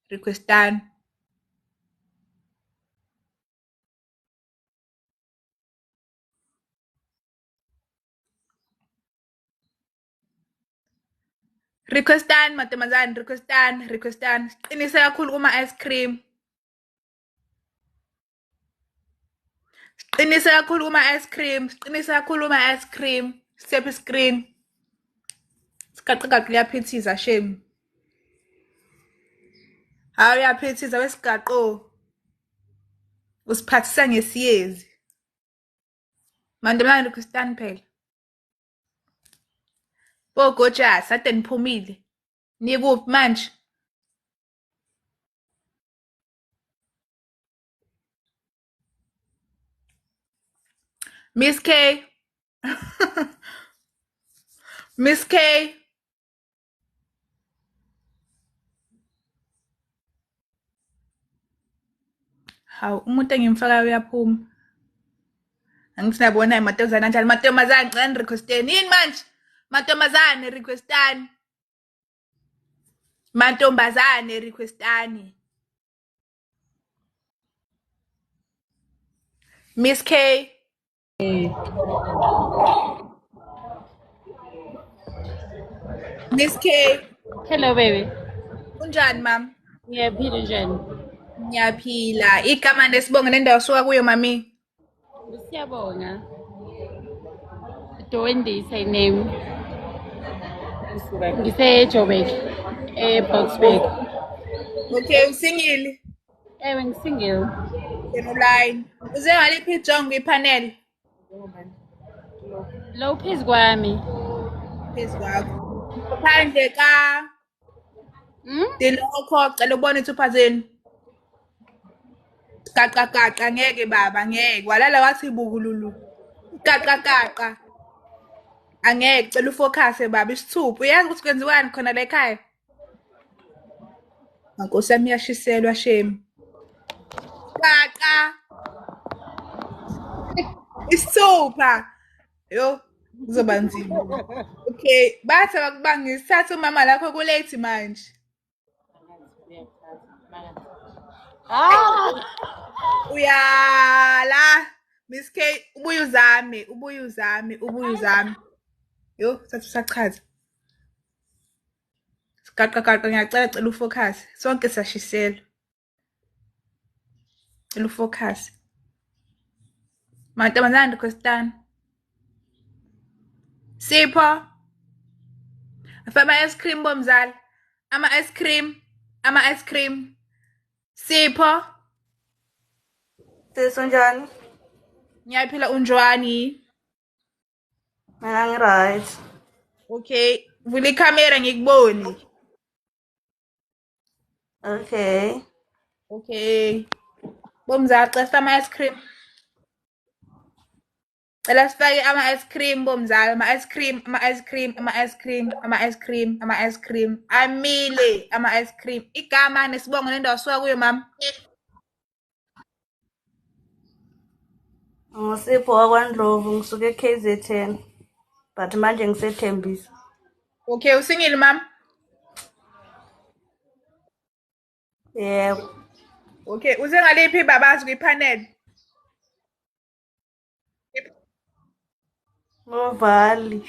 N: requestani. Requestani mantombazane requestani. Siqinise kakhulu kuma ice cream. Siqinise kakhulu kuma ice cream. Sephi screen. Sigaqa kuyaphithiza shame. Hawu uyaphithiza wesigaqo. Usiphathisa ngesiyezi. Mantombazane requestani phela. Gorgeous, ade niphumile. Nikuphi manje? Miss K. Miss K. Hawu umuntu engimfakayo uyaphuma. Angithi nabona imatomazane kanjani? Matomazane ngicela requesteni. Yini manje? Matomazane requestani. Mantombazane requestani. Miss K. Miss K.
F: Hello baby.
N: Unjani mam?
F: Ngiyaphila njani?
N: Ngiyaphila. Igama nesibongo nendawo osuka kuyo mami.
F: Siyabonga. Dowendi say name. Ngise-Joburg, Boksburg.
N: Okay, usingile.
F: Ewe ngisingile.
N: Line. Uze ngaliphi ijongo ipanel?
F: Lo phezu kwami.
N: Phezu kwakho. Phandle ka Dilokho cela ubone i-2000. Gaqa ngeke baba ngeke. Walala wathi bukululu. Gaqa. Angeke cela ufocus baba isithupha. Uyazi ukuthi kwenziwani khona la ekhaya? Nkosi yami yashiselwa shame. Gaqa. Isithupha. Yo, kuzoba nzima. Okay, bathi bakubanga isithatha umama lakho kulate manje. Uyala. Miss K, ubuye uzame. Yo, sathi usachaza. Gaqa ngiyacela ufocus. Sonke sashisela. Cela ufocus. Mantombazane requestani. Sipho. Afama ice cream bomzala. Ama ice cream. Sipho.
C: Sisonjani?
N: Ngiyaphila unjwani?
C: Mina ngi-right.
N: Okay, Vula ikhamera ngikuboni.
F: Okay.
N: Okay. Bomzala cela ama-ice cream. Cela sifake ama-ice cream bomzala, ama-ice cream, ama-ice cream, ama-ice cream, ama-ice cream, ama-ice cream. Amile ama-ice cream. Igama nesibongo nendawo osuka kuyo mama.
F: Ngusipho wakwaNdlovu ngisuke eKZN. But manje ngisethembisa.
N: Okay, usingile mama?
F: Yebo.
N: Okay, uze ngaliphi ibabazi kwi-panel?
F: Ngovali.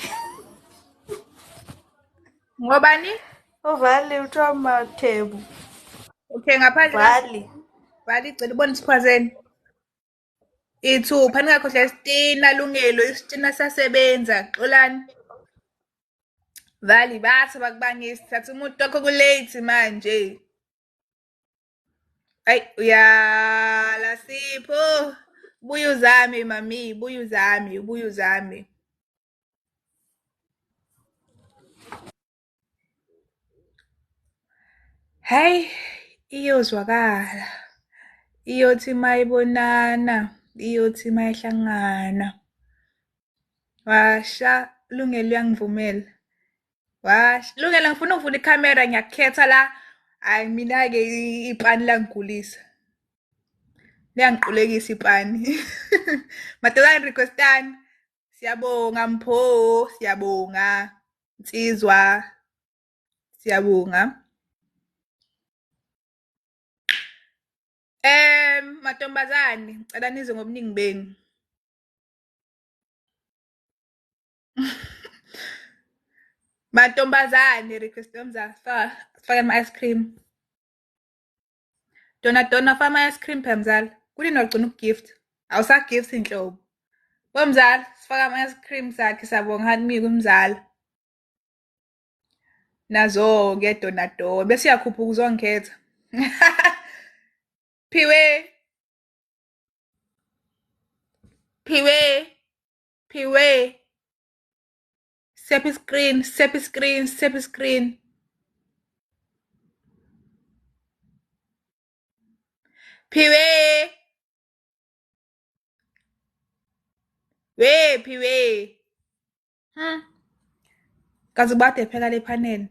N: Ngobani?
F: Uvali uthiwa Mathembu.
N: Okay, ngaphandle
F: Vali.
N: Vali cela ubone isiphazeni. Ithupha ningakhohlwa isitina Lungelo, isitina siyasebenza. Xolani. Vali bathi bakubangisa, thatha umuntu wakho kulate manje. Ayi uyala Sipho. Buya uzame mami, buya uzame, buya uzame. Hayi, iyozwakala. Iyothi mayibonana, iyothi mayihlangana. Washa, Lungelo uyangivumela. Washa, Lungelo ngifuna ukuvula ikhamera ngiyakukhetha la. Hayi mina-ke ipani langigulisa. Liyangiqulekisa ipani. Madodana requestani. Siyabonga Mpho, siyabonga. Nsizwa. Siyabonga. Mantombazane, ngicela nize ngobuningi benu. Mantombazane, request yomzala, sifake ama-ice cream. Dona faka ama-ice cream phela mzala. Kulini wagcina ukugift. Awusagift inhlobo. Bomzala, sifake ama-ice cream sakhe siyabonga hakumika umzala. Nazo-ke Donato, bese uyakhuphuka uzongikhetha. Phiwe. Sephi screen. Phiwe. Phiwe. Kaze ubade phela le panel.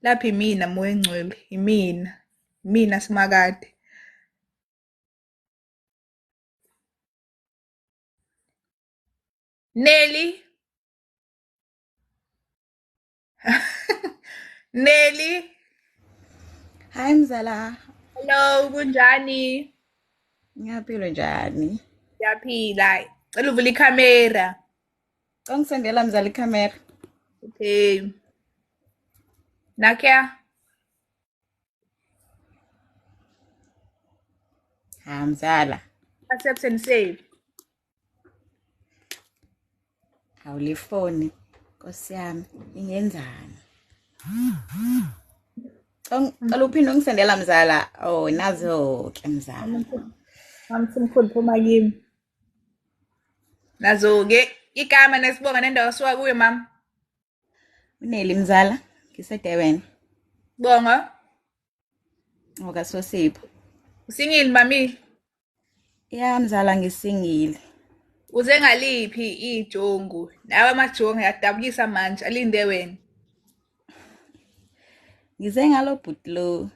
N: Lapha imina moya engcwele, imina Simakade. Nelly. Nelly.
C: Hi mzala.
N: Hello, kunjani?
C: Ngiyaphila njani?
N: Ngiyaphila. Cela uvule ikhamera.
C: Ungisendela mzala ikhamera.
N: Okay. Nakya?
C: Ha mzala.
N: Accept and save.
C: Awulifoni. Nkosi yami, ingenzani? Cela uphinde ungisendela mzala. Oh, nazo-ke mzala.
N: Mamthimkhulu phuma kimi. Nazo-ke igama nesibonga nendawo osuka kuyo mama.
C: Uneli mzala, ngisedebeni.
N: Bonga.
C: Ngokasosipho.
N: Usingile mami?
C: Ya mzala ngisingile.
N: Uze ngaliphi ijongo? Nawe amajongo yadabulisa manje alinde wena.
C: Ngize ngalo butlo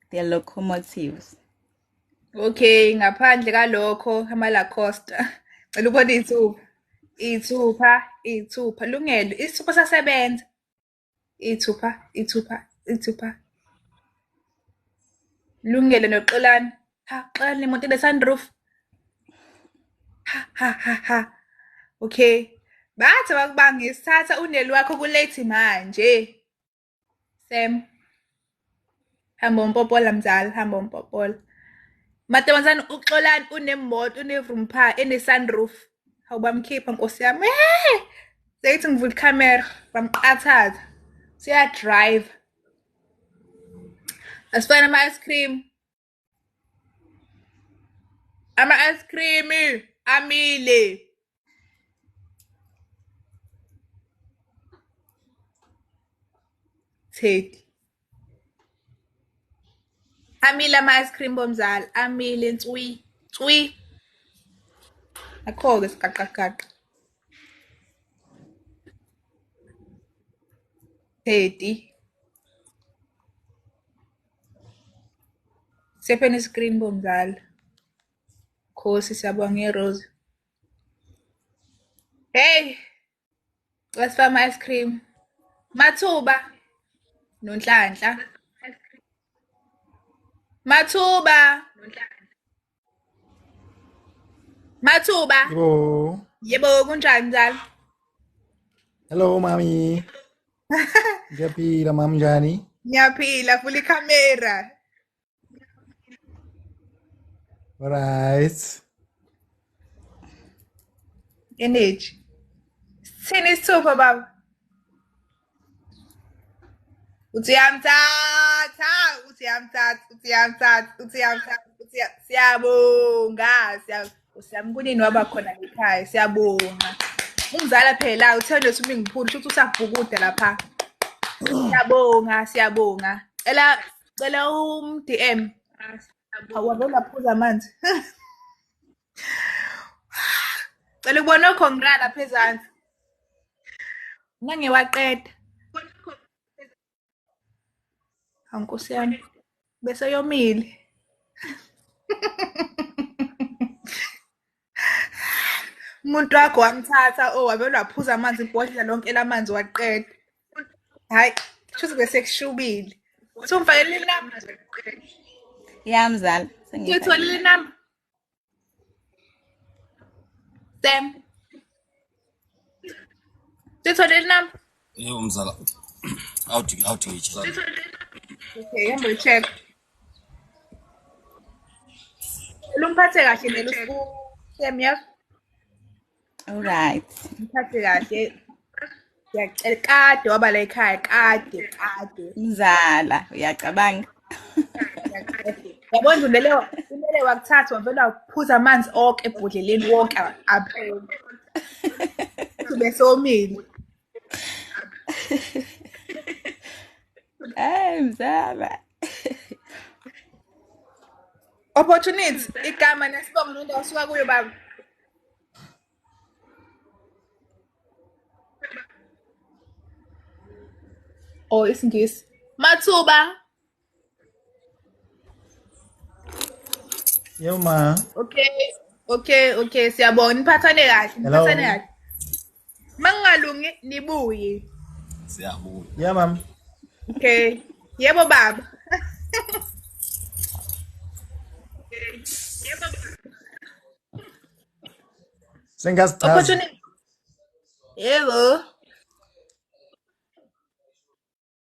C: the locomotives.
N: Okay, ngaphandle kalokho ama-Lacosta. Cela ubone iy'thupha. Lungelo, isithupha sasebenza. Iy'thupha. Lungelo noXolani. Ha, Xolani imoto ene-sunroof. Ha. Okay. Bathi bakubangisa, thatha uneli wakho kulate manje. Sam. Hamba umpopola mzala, hamba umpopola. Mantombazane uXolani unemoto, une-vroom ene-sunroof. Hawu bamkhipha Nkosi yami. Seyithi ngivula ikhamera, bamqathaza. Siya-drive. Asifane ama-ice cream. Ama-ice cream amile. Teddy. Amile ama-ice cream bomzala. Amile nswi. Akho-ke siqaqaqaqa. Teddy. Sepheni screen bomzala. Khosi siyabonga Rose. Hey. Let's find my ice cream. Mathuba. Nonhlanhla. Mathuba. Mathuba.
D: Yebo.
N: Yebo kunjani mzala?
D: Hello, mami. Ngiyaphila mami njani?
N: Ngiyaphila vula ikhamera.
D: Alright.
N: Energy. Sini isithupha baba. Siyabonga. Siyambonini waba khona ekhaya. Siyabonga. Umzala phela uthanda ukuthi ngiphula ukuthi usabhukude lapha. Siyabonga. Cela DM. Awuhamba laphuza amanzi. Cela ukubona ukhongra lapha ezantsi. Ngiwaqeda. Nkosi yami. Bese yomile. Umuntu wakho wamthatha wabelwa waphuza amanzi ibhodlela lonke lamanzi waqeda. Hayi, kusho bese kushubile. Usumfakele inamba.
C: Mzala.
N: Ngitholile inamba. Sam. Ngitholile inamba.
B: Yebo mzala. Out ngithi.
N: Okay, hamba ucheck. Lumphathe kahle lelo Sam yakho.
C: Alright.
N: Mphathe kahle. Ngiyacela kade waba la ekhaya kade.
C: Mzala, uyacabanga.
N: Yabona umele wakuthatha wavela waphuza amanzi onke ebhodleleni wonke aphela. Kube somile.
C: Mzala.
N: Opportunity igama nesibongo nendawo osuka kuyo baba. Oh, isingisi. Mathuba.
D: Yebo ma.
N: Okay, siyabonga niphathane kahle. Mangalungi nibuye.
B: Siyabonga.
D: Yeah, ma'am.
N: Okay. Yebo baba.
D: Sengazichaza.
N: Opportunity. Yebo.